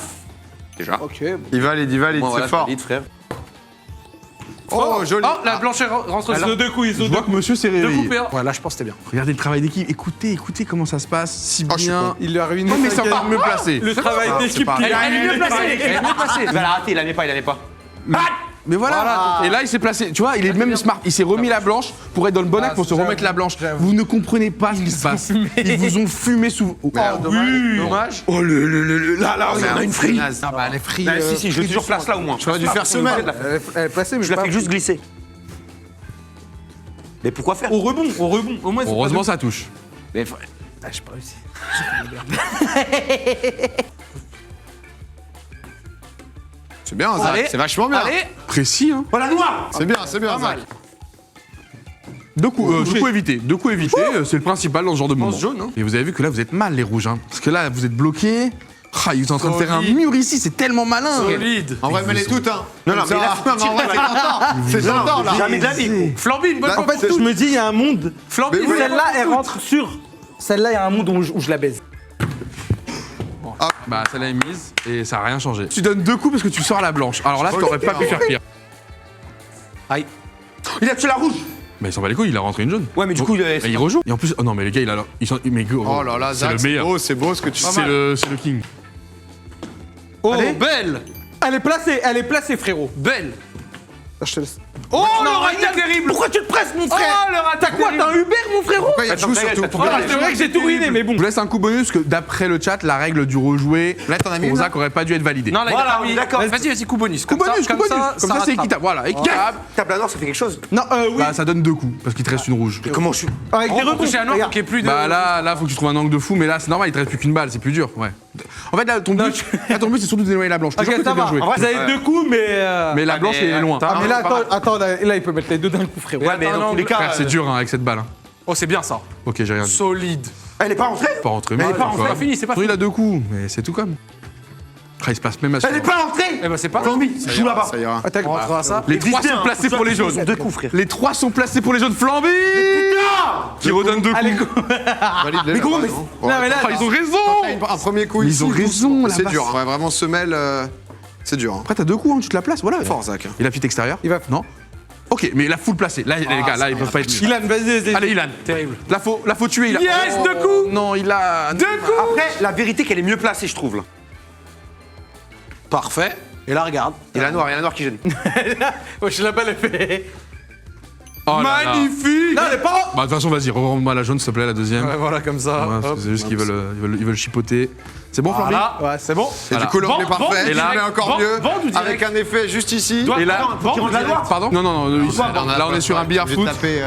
Déjà. Ok. Il valide, c'est fort. Valide, frère. Oh, joli. Oh, la blancheur rentre Ils ont deux coups, ils Je ont deux vois que monsieur s'est Deux réveillé. coups, PA. Ouais, là je pense que c'était bien. Regardez le travail d'équipe. Écoutez, écoutez comment ça se passe. Si Oh, je suis bien. con. Il lui a ruiné. Non, mais sa c'est encore game. mieux placé. Le travail d'équipe pas- qu'il a. Elle est mieux placée. Elle est mieux placée. Il va la rater, il la met pas, il la met pas. Mais voilà. Et là, il s'est placé. Tu vois, il est même smart. Il s'est remis la blanche pour être dans le bon axe pour se remettre la blanche. Vous ne comprenez pas ce qui se passe. Ils vous ont fumé sous. Oh, Dommage. Oh là, on a une free. Ah bah, elle est free. Si, je veux toujours place là au moins. J'aurais dû faire semelle. Elle est placée, mais Je la pas- fais juste glisser. Mais pourquoi faire Au rebond, au rebond. Au moins, c'est Heureusement, pas ça touche. Mais Ah, j'ai pas réussi. C'est bien, Zach. Allez. C'est vachement bien. Allez. Précis, hein. voilà noir. C'est bien, Zach. Deux coups évités. Deux coups évités, c'est le principal dans ce genre de moment. jaune, hein. Et vous avez vu que là, vous êtes mal, les rouges. Hein. Parce que là, vous êtes bloqués. Ah, ils sont en train de faire un mur ici, c'est tellement malin. Solide. En vrai, mets-les toutes, hein. Non, mais là, en vrai, c'est tentant, là. jamais de la vie. Flamby, une bonne Là, en fois. fait, Je me dis, il y a un monde. Flamby, Mais oui. Celle-là, elle rentre sur. Celle-là, il y a un monde où je la baise. Bah, celle-là est mise et ça a rien changé. Tu donnes deux coups parce que tu sors la blanche. Alors là, t'aurais pas pu faire pire. Aïe. Il a tué la rouge. Mais il s'en bat les couilles, il a rentré une jaune. Ouais, mais du coup, Mais il rejoue. Et en plus, oh non, mais les gars, il a. Mais gros, Oh là là, c'est Zach, le c'est meilleur. beau ce que tu C'est le king. Oh, Allez. belle. Elle est placée, frérot. Belle. Je te laisse. Oh, le rattaque terrible. Pourquoi tu te presses, mon frère? Oh, le rattaque Quoi, t'as un Uber, mon frérot? Pourquoi il y a Attends, tout t'as- surtout t'as- Pourquoi Ah, il y a c'est vrai que j'ai tout ruiné, mais bon. Je vous laisse un coup bonus parce que d'après le chat, la règle du rejouer Là, t'en as mis pour une, Zach aurait pas dû être validée. Non, là, il Voilà, a pas on est mis. d'accord. Vas-y, coup bonus. Coup bonus, comme ça, c'est rattrape. équitable. Voilà, équitable. Tape la noire, ça fait quelque chose. Non, oui. Bah, ça donne deux coups parce qu'il te reste une rouge. Comment je suis. Avec des Pour rebonds. toucher un noir, faut Regarde. qu'il y ait plus de. Bah là, faut que tu trouves un angle de fou, mais là c'est normal, il te reste plus qu'une balle, c'est plus dur, ouais. En fait, là, ton but, c'est surtout d'éloigner la blanche. Ok, Toujours que ça t'as bien va. joué. En vrai, vous avez deux coups, mais. Mais la blanche mais est loin. attends. Ah, mais là, pas mal. attends, là, il peut mettre les deux d'un coup, frérot. Ouais, mais dans tous les cas. Frère, c'est dur hein, avec cette balle. Hein. Oh, c'est bien ça. Ok, j'ai rien dit. Solide. Elle est pas rentrée. Pas rentré Elle mal. est pas quoi. C'est pas fini, c'est pas Surtout, fini. il a deux coups, mais c'est tout comme. Ah, il se place même à Elle est pas rentrée. Eh ben, c'est pas. Flamby, joue là-bas. Ça ira. Attaque. On fera ça. Les trois Glisse sont bien, placés pour les Ils sont jaunes. deux coups, frère. Les trois sont placés pour les jaunes. Flamby qui redonne deux coups. Valide-les, Mais comment, là, mais- non Non, mais là, Ah, ils ont raison. Un premier coup Ils ici. ont raison, la C'est basse. dur. Ouais, vraiment, semelle, c'est dur. Après, t'as deux coups, hein, tu te la places, voilà. Fort, Zach. Il a fit extérieur. Il va- Non. Ok, mais la full placée. Là, les gars, là, ils peuvent pas être. Ilan, vas-y. Allez, Ilan. Terrible. La faut tuer, Ilan. Yes, deux coups. Non, il a. Deux coups. Après, la vérité qu'elle est mieux placée, je trouve là. Parfait. Et là, regarde. Il y a la noire qui gêne. Oh, je la balle, elle fait. Oh là là. Magnifique. Non, les parents. Bah de toute façon, vas-y, rends-moi la jaune, s'il te plaît, la deuxième. Ouais, voilà, comme ça. Ouais, Hop. c'est juste qu'ils veulent chipoter. C'est bon, Flamby? Voilà. Ouais, c'est bon. Et du coup, l'angle est Vends, parfait. vends, Et là, direct. mais encore Vends, mieux. vends du direct. Avec un effet juste ici. Dois- Et là- attends, faut qu'il rentre la noire. Pardon? Non, là on est sur un billard foot. Taper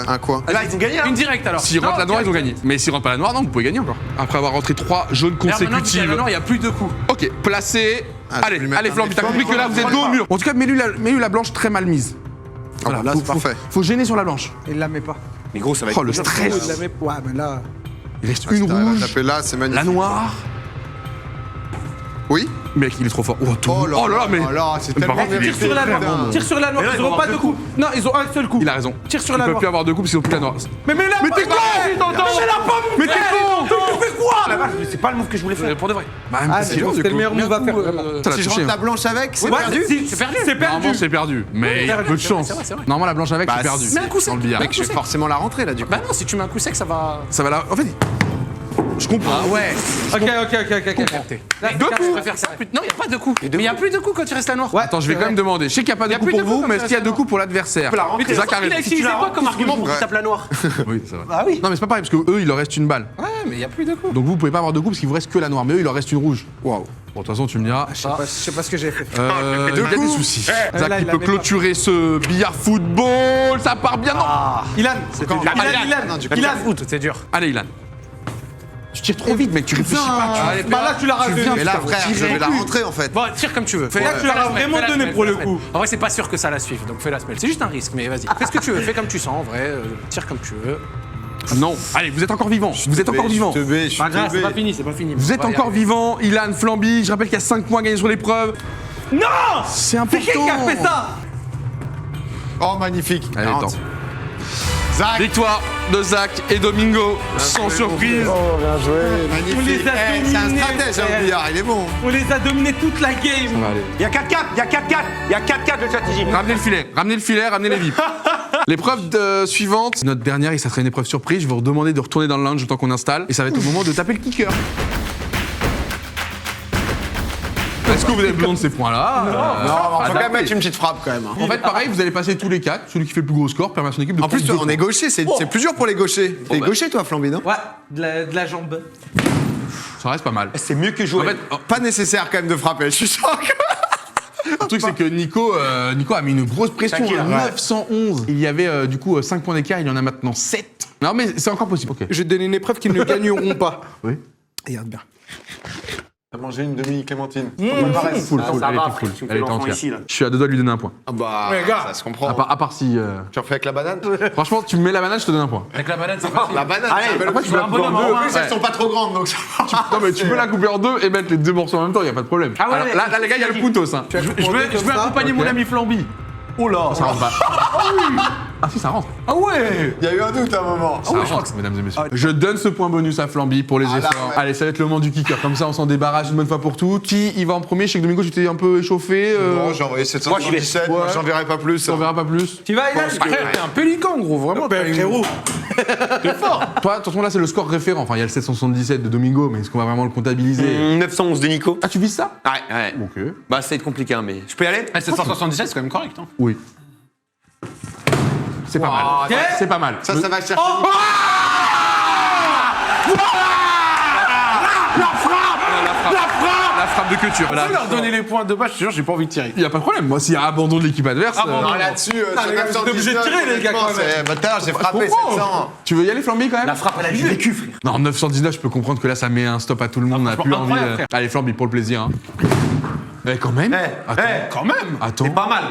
un coin. Là, ils ont gagné. Une directe alors. S'ils rentrent la noire, ils ont direct. gagné. Mais s'ils rentrent pas la noire, non, vous pouvez gagner encore. Après avoir rentré 3 jaunes Merde, maintenant, vu qu'il y a consécutives. la noire, il y a plus de coups. Ok, placé. Ah, je vais Allez, lui mettre allez, un Flamby, t'as effort. compris que là, vous êtes dos au mur. En tout cas, mets-lui la blanche très mal mise. Ah bah là, c'est parfait. Faut gêner sur la blanche. Il la met pas. Mais gros, ça va être. Oh, le Il la stress. met. Ouais, mais là. Il reste Ah, si une t'arrives à rouge, taper là, c'est magnifique. la noire. Oui. Mec, il est trop fort. Oh là là, mais. Oh là, c'est Mais par tellement contre, mérité. Tire sur la noire. Putain. Tire sur la noire. Mais là, Ils ils vont auront pas avoir deux coups. Non, ils ont un seul coup. Il a raison. Tire sur Ils la peuvent noire. plus avoir deux coups parce qu'ils ont plus la noire. Mais là, Mais t'es con. Mais là, pas Mais t'es con. Tu fais quoi La vache, mais c'est pas le move que je voulais faire. Pour de vrai. Bah, Ah, c'est mais long, c'était le meilleur du coup. move à faire, vraiment. Ça l'a Si je touché, rentre hein. la blanche avec, c'est Ouais, perdu. c'est perdu. C'est Normalement, perdu. c'est perdu. Mais il y a peu de chance. c'est vrai, c'est vrai. Normalement, la blanche avec, Bah, c'est perdu. c'est- Mais un coup sec. Dans le billard. Mec, je vais forcément la rentrer là, du coup. Bah non, si tu mets un coup sec, ça va. Ça va là. En fait, je comprends. Ah ouais. Ok. Deux coups. Je préfère ça. Non, il n'y a pas de coups. Mais il n'y a plus de coups quand il reste la noire. Attends, je vais quand même demander. Je sais qu'il n'y a pas de Y a coup plus pour de vous, coups mais comme est-ce qu'il y a ça, deux coups pour l'adversaire? rentrer. Zach a Il a raison. utilisé quoi comme argument pour qu'il tape la noire? Oui, c'est vrai. Ah oui. Non, mais c'est pas pareil parce que eux, il leur reste une balle. Ouais, mais il n'y a plus de coups. Donc vous pouvez pas avoir de coups parce qu'il vous reste que la noire. Mais eux, il leur reste une rouge. Waouh. Bon, de toute façon, tu me diras. Je sais pas ce que j'ai fait. Il y a des soucis. Zach, là, il il peut la met clôturer ce billard football. Ça part bien, non? Ilan. Non, du coup, Ilan. Foot, c'est dur. Allez, Ilan. Tu tires trop vite, mec. Tu réfléchis pas. Bah là, tu l'as raté. Mais là, frère, je vais la rentrer en fait. Bon, tire comme tu veux. Là, tu l'as vraiment donné pour le coup. En vrai, c'est pas sûr que ça la suive, donc fais la semelle. C'est juste un risque, mais vas-y. Fais ce que tu veux, fais comme tu sens, en vrai. Tire comme tu veux. Non. Allez, vous êtes encore vivant. Vous êtes encore vivant. Je suis Pas grave, c'est teubé. pas fini, c'est pas fini. Vous êtes On va y encore arriver. vivant. Ilan, Flamby. Je rappelle qu'il y a 5 points gagnés sur l'épreuve. Non. C'est important. C'est qui a fait ça? Oh, magnifique. Allez, 40. attends. Zach. Victoire de Zach et Domingo. Sans surprise. Oh, bien joué. On Magnifique. les a Eh, c'est un dominés, stratège, frère. un billard, il est bon. On les a dominés toute la game. Il y a 4-4, il y a 4-4, il y a 4-4 de stratégie. Ramenez le filet, ramenez les vies. L'épreuve suivante, notre dernière, et ça sera une épreuve surprise. Je vais vous demander de retourner dans le lounge le temps qu'on installe. Et ça va être le moment de taper le kicker. Est-ce que vous avez besoin de ces points-là? Non, on va quand adaptez. même mettre une petite frappe quand même. hein. En fait, pareil, vous allez passer tous les 4. Celui qui fait le plus gros score permet à son équipe de En plus, prendre deux on est points. gaucher, c'est plus dur pour les gauchers. T'es gaucher, toi, Flamby, non? Ouais, de la jambe. Ça reste pas mal. C'est mieux que En jouer. fait, Pas nécessaire quand même de frapper, je suis sûr que... le truc, c'est que Nico a mis une grosse pression. Tranquille, hein, ouais. 911. Il y avait du coup 5 points d'écart, il y en a maintenant 7. Non, mais c'est encore possible. Ok. Je vais te donner une épreuve qu'ils ne gagneront pas. Oui. Regarde bien. T'as mangé une demi-clémentine. Full, elle est ça full, va, elle est frère, full. tu me fais Elle est l'enfant entière. ici, là. Je suis à deux doigts de lui donner un point. Ah bah, ça se comprend. À part si. Tu refais avec la banane? Franchement, tu me mets la banane, je te donne un point. Avec la banane, c'est facile. La banane, Allez, c'est un bel après, outil. tu peux la couper en deux. En plus, elles sont pas trop grandes, donc ça va. Non, mais tu peux la couper en deux et mettre les deux morceaux en même temps, y a pas de problème. Ah ouais, Alors, ouais, là, les gars, il y a le poutos. Hein. Je veux accompagner mon ami Flamby. Oh là. Ça rentre pas. Ah si, ça rentre. Ah ouais. Il y a eu un doute à un moment. Ça rentre, mesdames et messieurs. Je donne ce point bonus à Flamby pour les Ah, là, efforts. ouais. Allez, ça va être le moment du kicker. Comme ça, on s'en débarrasse une bonne fois pour toutes. Qui y va en premier? Je sais que Domingo, tu t'es un peu échauffé. Bon, j'ai envoyé 777, Ouais. moi j'en verrai pas plus. On verra pas plus. Tu vas, Ilan? Frère, t'es un pélican, gros, vraiment. Frérot. Toi, attention, là, c'est le score référent. Enfin, il y a le 777 de Domingo, mais est-ce qu'on va vraiment le comptabiliser? 911 de Nico. Ah, tu vises ça? Ouais, ouais. Ok. Bah, ça va être compliqué, hein, mais. Je peux y aller? 777, c'est quand même correct. Hein. Oui. C'est pas mal. C'est pas mal. Ça va chercher. La frappe de culture. On peut leur donner les points de base, je te jure, j'ai pas envie de tirer. Il y a pas de problème. Moi, s'il y a abandon de l'équipe adverse. Non, là-dessus, les gars, vous êtes obligés de tirer, les gars, quand même. Bah, tout à l'heure, j'ai frappé comprends. 700. Tu veux y aller, Flamby, quand même? La frappe, elle a du vécu, frère. Non, 919, je peux comprendre que là, ça met un stop à tout le monde. On n'a plus envie. incroyable, frère. Allez, Flamby, pour le plaisir. Hein. Eh, quand même. Attends. Quand même. Attends. C'est pas mal.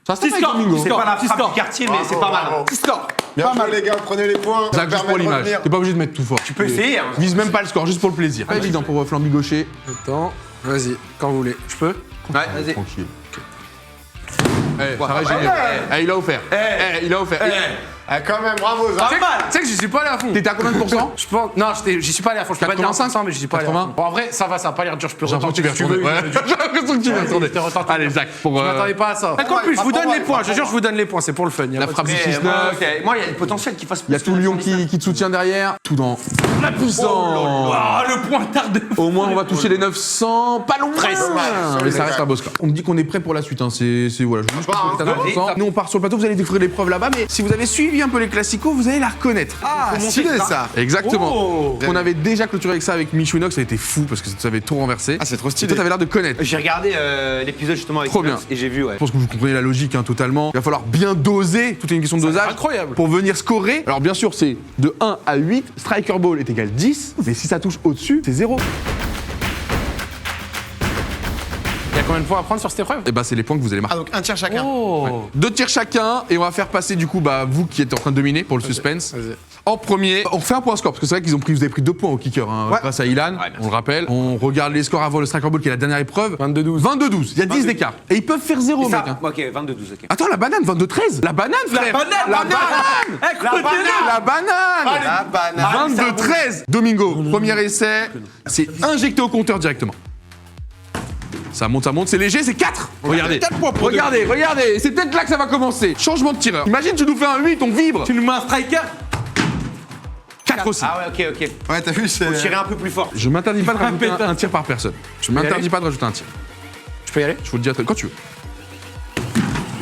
Ça se fait avec score. Domingo. C'est pas la frappe du quartier, mais c'est pas mal. Bien joué, les gars, prenez les points. Ça Zach, juste permet pour de l'image. revenir. T'es pas obligé de mettre tout fort. Tu peux essayer, hein. Vise même pas le score, juste pour le plaisir. Pas évident pour Flamby gaucher. Attends, vas-y, quand vous voulez. Je peux? Ouais. Tranquille. Eh, ça va, génial. Eh, il a offert. Il a offert. Ah, quand même, bravo, Zach. Tu sais que j'y suis pas allé à fond. T'étais à combien de pourcents? Je pense. Non, j'y suis pas allé à fond. Je peux pas dire 85, 100%, mais j'y suis pas allé à 80. fond. Bon, en vrai, ça va pas l'air dur. Je peux J'ai l'impression que retenter tu vas si tu retourner. veux. Ouais, j'ai l'impression que tu vas retourner. Je retente. Allez, Zach, pour. Je m'attendais pas à ça. En plus, je vous donne les points. Je jure, je vous donne les points. C'est pour le fun. La frappe du 6-9. Moi, il y a le potentiel qu'il fasse. Il y a tout Lyon qui te soutient derrière. Tout dans la puissance. Ah, le pointard de. Au moins, on va toucher les 900. Pas loin. Mais ça reste un beau score. On me dit qu'on est prêt pour la suite. Hein. C'est voilà. Je veux juste que vous soyez à 100%. Nous, on part sur le plateau. Vous allez découvrir l'épreuve là-bas. Mais si vous avez suivi un peu les classicos, vous allez la reconnaître. Ah, stylé ça. Exactement. On avait déjà clôturé avec ça avec Michouinox. Ça a été fou parce que ça avait tout renversé. Ah, c'est trop Et stylé. toi, t'avais l'air de connaître. J'ai regardé l'épisode justement avec Trop bien. Inox et j'ai vu, ouais. Je pense que vous comprenez la logique hein, totalement. Il va falloir bien doser, tout est une question de dosage. incroyable. Pour venir scorer. Alors bien sûr, c'est de 1 à 8. Striker Ball est égal 10. Mais si ça touche au-dessus, c'est 0. Il y a combien de points à prendre sur cette épreuve? Et bah c'est les points que vous allez marquer. Ah, donc un tir chacun. Oh. 2 tirs chacun et on va faire passer du coup vous qui êtes en train de dominer pour le suspense. En premier, on fait un point score parce que c'est vrai qu'ils vous avez pris 2 points au kicker hein, grâce à Ilan, on le rappelle. On regarde les scores avant le Striker Ball qui est la dernière épreuve. 22-12. 22-12, il y a 10 d'écart. Et ils peuvent faire 0 mec. Hein. Ok, 22-12, ok. Attends, la banane, 22-13. La banane frère. La banane 22-13. Domingo, premier essai, c'est injecté au compteur directement. Ça monte, c'est léger, c'est 4. Regardez, 4 points pour regardez, c'est peut-être là que ça va commencer. Changement de tireur. Imagine, tu nous fais un 8, on vibre. Tu nous mets un striker? 4 aussi. Ah ouais, ok. Ouais, t'as vu, c'est. Tirer un peu plus fort. Je m'interdis pas de rajouter un tir par personne. Je m'interdis pas de rajouter un tir. Je peux y aller? Je vous le dis quand tu veux.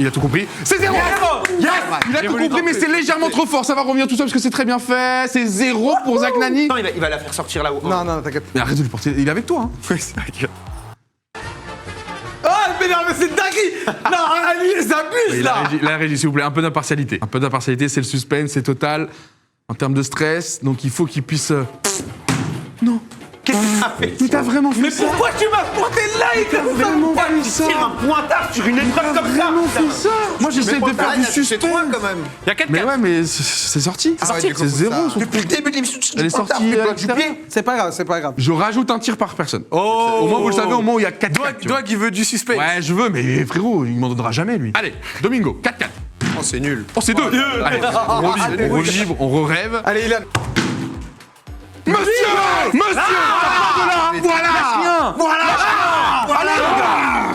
Il a tout compris. C'est 0. Yes. Il a tout compris, mais c'est légèrement trop fort. Ça va revenir tout seul parce que c'est très bien fait. C'est 0 pour Zach Nani. Non, il va la faire sortir là-haut. Non, t'inquiète. Mais arrête de lui porter. Il est avec toi. Hein. Oui, c'est vrai que. Ah, mais non, mais c'est dingue! Non, Ali, ils abusent là! La régie, s'il vous plaît, un peu d'impartialité. Un peu d'impartialité, c'est le suspense, c'est total. En termes de stress, donc il faut qu'il puisse. Non. Qu'est-ce que t'as fait? Mais t'as vraiment fait Mais ça. pourquoi tu m'as porté là et comme ça? Vraiment fait ça. Tire un pointard sur une épreuve comme ça! Vraiment fait ça. Moi j'essaie de faire du suspense. quand même. Il y a 4 Mais ouais, mais c'est sorti. Ah ouais, du coup, C'est 0. ça- Depuis le début de l'émission, Elle est sortie à l'extérieur. C'est pas grave, c'est pas grave. Je rajoute un tir par personne. Oh! Au moins vous le savez, au moins il y a 4 Doig, il veut du suspense. Ouais, je veux, mais frérot, il m'en donnera jamais lui. Allez, Domingo, 4-4. Oh, c'est nul. Oh, c'est 2. Allez, on revibre, on re-rêve. Allez, il a. Monsieur!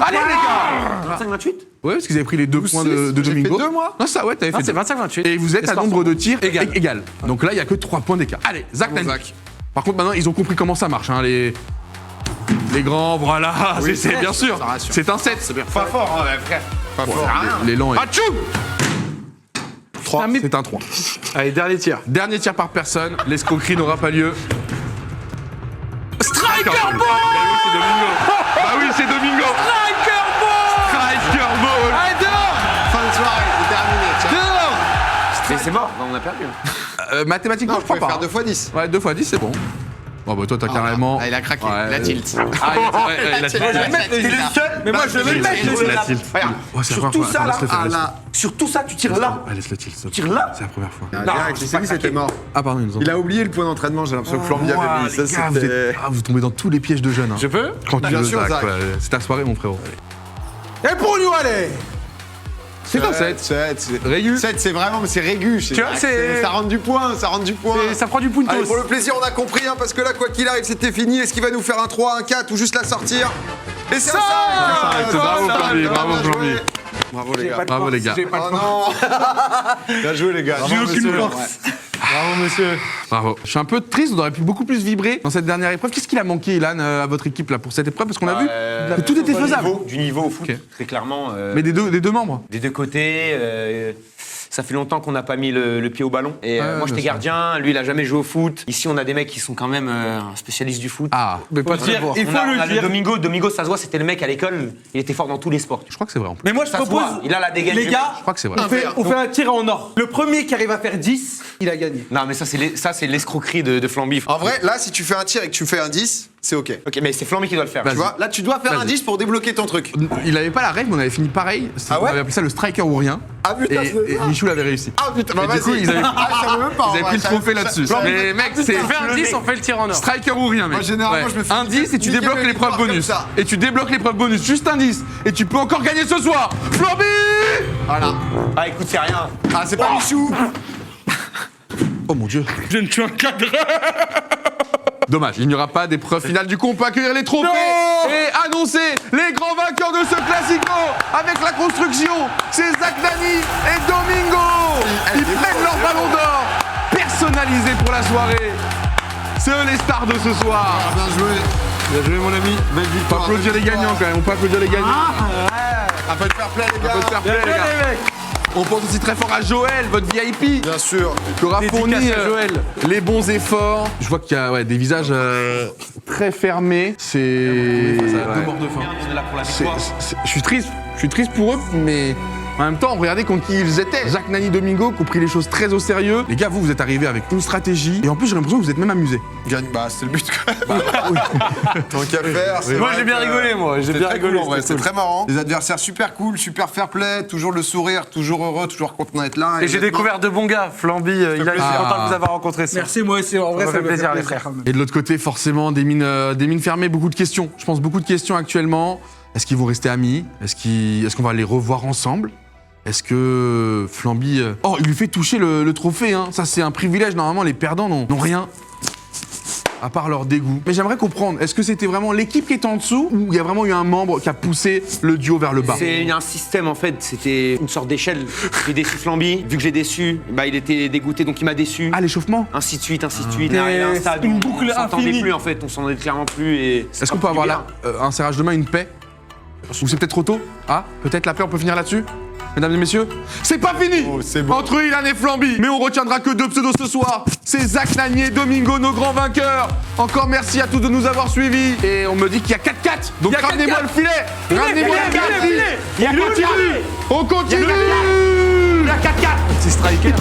Allez, les gars! 25-28? Ouais, parce qu'ils avaient pris les 2 points de J'ai fait Domingo. 2, moi. Non, ça, ouais, t'avais fait C'est 2. 25-28. Et vous êtes à Espoir nombre de tirs Égal. égal. Donc là, il n'y a que 3 points d'écart. Allez, Zach Bravo, Nani. Zach. Par contre, maintenant, ils ont compris comment ça marche, hein, les grands, voilà. C'est bien sûr. ça rassure. C'est un 7. C'est bien. Pas fort, hein, frère. Pas fort. Les lents. Atchoum! 3. C'est un 3. Allez, dernier tir. Dernier tir par personne. L'escroquerie n'aura pas lieu. Striker Ball! Bah oui, c'est Domingo. Striker Ball! Striker Ball. Allez, dehors! Fin de soirée, c'est terminé. Tiens. Dehors! Mais c'est mort, on a perdu. Mathématiquement, Non, je je crois pouvais pas. faire 2 x 10. Ouais, 2 x 10, c'est bon. Bon, bah toi, t'as carrément. Ah, il a craqué, Ouais, la tilt. Ah, il a tilt. T'es le seul. Mais moi, je vais le mettre. La tilt. Regarde, Ouais, c'est la sur première tout fois. ça Attends, là, laisse-le faire, Ah laisse-le. là. sur tout ça, tu tires là. Ah, laisse-le tilt. s'il te Tire plaît. là. C'est la première fois. Avec les séries, c'était mort. Ah, pardon, ils nous ont. Il a oublié le point d'entraînement, j'ai l'impression que Flamby avait mis. Ça, Les gars, vous, c'était. êtes... vous tombez dans tous les pièges de jeunes. Hein. Je peux? Quand tu Bien veux, sûr, Zach, Zach. ouais. C'est ta soirée, mon frérot. Et pour nous, allez! C'est un 7. 7, Régu. 7, c'est vraiment, mais c'est régu. Tu vois, c'est- Ça rentre du point, ça rentre du point. Ça prend du puntos. Allez, pour le plaisir, on a compris, hein, parce que là, quoi qu'il arrive, c'était fini. Est-ce qu'il va nous faire un 3, un 4 ou juste la sortir? Et c'est ça! Bravo, Flamby, bravo, bien Flamby. joué. Bravo, les gars. Bravo, les gars. Oh non! Bien joué, les gars. J'ai Bravo, aucune monsieur. force. Ouais. Bravo, monsieur. Bravo. Je suis un peu triste, on aurait pu beaucoup plus vibrer dans cette dernière épreuve. Qu'est-ce qu'il a manqué, Ilan, à votre équipe là, pour cette épreuve? Parce qu'on a vu que tout était faisable. Du niveau au foot, Ok. très clairement. Mais des deux membres. Des deux côtés. Ça fait longtemps qu'on n'a pas mis le pied au ballon. Et Ouais, moi, bien j'étais sûr. gardien. Lui, il a jamais joué au foot. Ici, on a des mecs qui sont quand même spécialistes du foot. Ah, Mais pas dire, il On faut a le dire. Domingo. Domingo, ça se voit, c'était le mec à l'école. Il était fort dans tous les sports. je crois que c'est vrai en plus. Mais moi, je Ça se propose. voit. Il a la dégaine. Les du gars, Je crois que c'est vrai. on fait un tir en or. Le premier qui arrive à faire 10, il a gagné. Non, mais ça, c'est l'escroquerie de Flamby. En vrai, là, si tu fais un tir et que tu fais un 10, c'est OK. Ok, mais c'est Flamby qui doit le faire. Vas-y. Tu vois, là, tu dois faire un Vas-y. 10 pour débloquer ton truc. Il avait pas la règle, mais on avait fini pareil. Ah ouais On avait appelé ça le striker ou rien. Ah putain, Et Michou l'avait réussi. Ah putain, bah Et du coup, vas-y. ils avaient- Ah, je savais même pas. Ils avaient en pris vrai. le trophée là-dessus. Flamby, Mais mec, c'est On fait un 10, on fait le tir en or. striker ou rien, mec. Moi, généralement, je me fais un 10 et tu niquer débloques mes l'épreuve victoires bonus. comme ça. Et tu débloques l'épreuve bonus. Juste un 10. Et tu peux encore gagner ce soir. Flamby! Voilà. Ah, écoute, c'est rien. Ah, c'est pas Michou. Oh mon dieu. Je ne suis un cadre. Dommage, il n'y aura pas d'épreuve finale. Du coup, on peut accueillir les trophées et annoncer les grands vainqueurs de ce Classico avec la construction. C'est Zach Nani et Domingo. Ils prennent leur ballon d'or personnalisé pour la soirée. C'est eux les stars de ce soir. Bien joué. Bien joué, mon ami. Belle On victoire. peut applaudir les gagnants quand même. On peut applaudir les gagnants. Un peu de fair play, les gars. On peut faire plaisir, les gars. On pense aussi très fort à Joël, votre VIP. Bien sûr. Qui aura fourni à Joël. les bons efforts. Je vois qu'il y a des visages très fermés. C'est. Deux morts de faim. On est là pour la victoire. Je suis triste pour eux, mais en même temps, regardez contre qui ils étaient. Zach Nani, Domingo, qui ont pris les choses très au sérieux. Les gars, vous êtes arrivés avec une stratégie, et en plus, j'ai l'impression que vous êtes même amusés. Gagne, bah, c'est le but. Tant qu'à faire. c'est Moi, vrai j'ai bien que rigolé, moi. J'ai c'était bien très rigolé. cool, en vrai, c'était c'est très marrant. Les adversaires super cool, super fair play, toujours le sourire, toujours heureux, toujours content d'être là. Et j'ai honnêtement, découvert de bons gars. Flamby, il a plaisir. été content de vous avoir rencontré. Merci, moi aussi. En vrai, Ça ça fait me plaisir, fait les frères. Et de l'autre côté, forcément, des mines fermées, beaucoup de questions. Je pense beaucoup de questions actuellement. Est-ce qu'ils vont rester amis? Est-ce qu'on va les revoir ensemble? Est-ce que Flamby... Oh, il lui fait toucher le trophée, hein. Ça, c'est un privilège. Normalement, les perdants n'ont rien, à part leur dégoût. Mais j'aimerais comprendre, est-ce que c'était vraiment l'équipe qui était en dessous ou il y a vraiment eu un membre qui a poussé le duo vers le bas? Il y a un système en fait, c'était une sorte d'échelle. J'ai déçu Flamby, vu que j'ai déçu, bah, il était dégoûté donc il m'a déçu. Ah, l'échauffement? Ainsi de suite, ainsi de suite. Et arrivé à un stade une où boucle on s'entendait infinie. plus en fait, on s'en est clairement plus. Et Est-ce qu'on peut avoir là un serrage de main, une paix? Ou c'est peut-être trop tôt? Ah, peut-être la paix, on peut finir là-dessus? Mesdames et messieurs, c'est pas fini c'est beau. entre Ilan et Flamby, mais on retiendra que deux pseudos ce soir. C'est Zach Nani et Domingo, nos grands vainqueurs. Encore merci à tous de nous avoir suivis. Et on me dit qu'il y a 4-4, donc Il y a ramenez-moi 4-4. le filet. Ramenez-moi le filet. Il y a On continue. On continue. Il y a 4-4. Petit striker.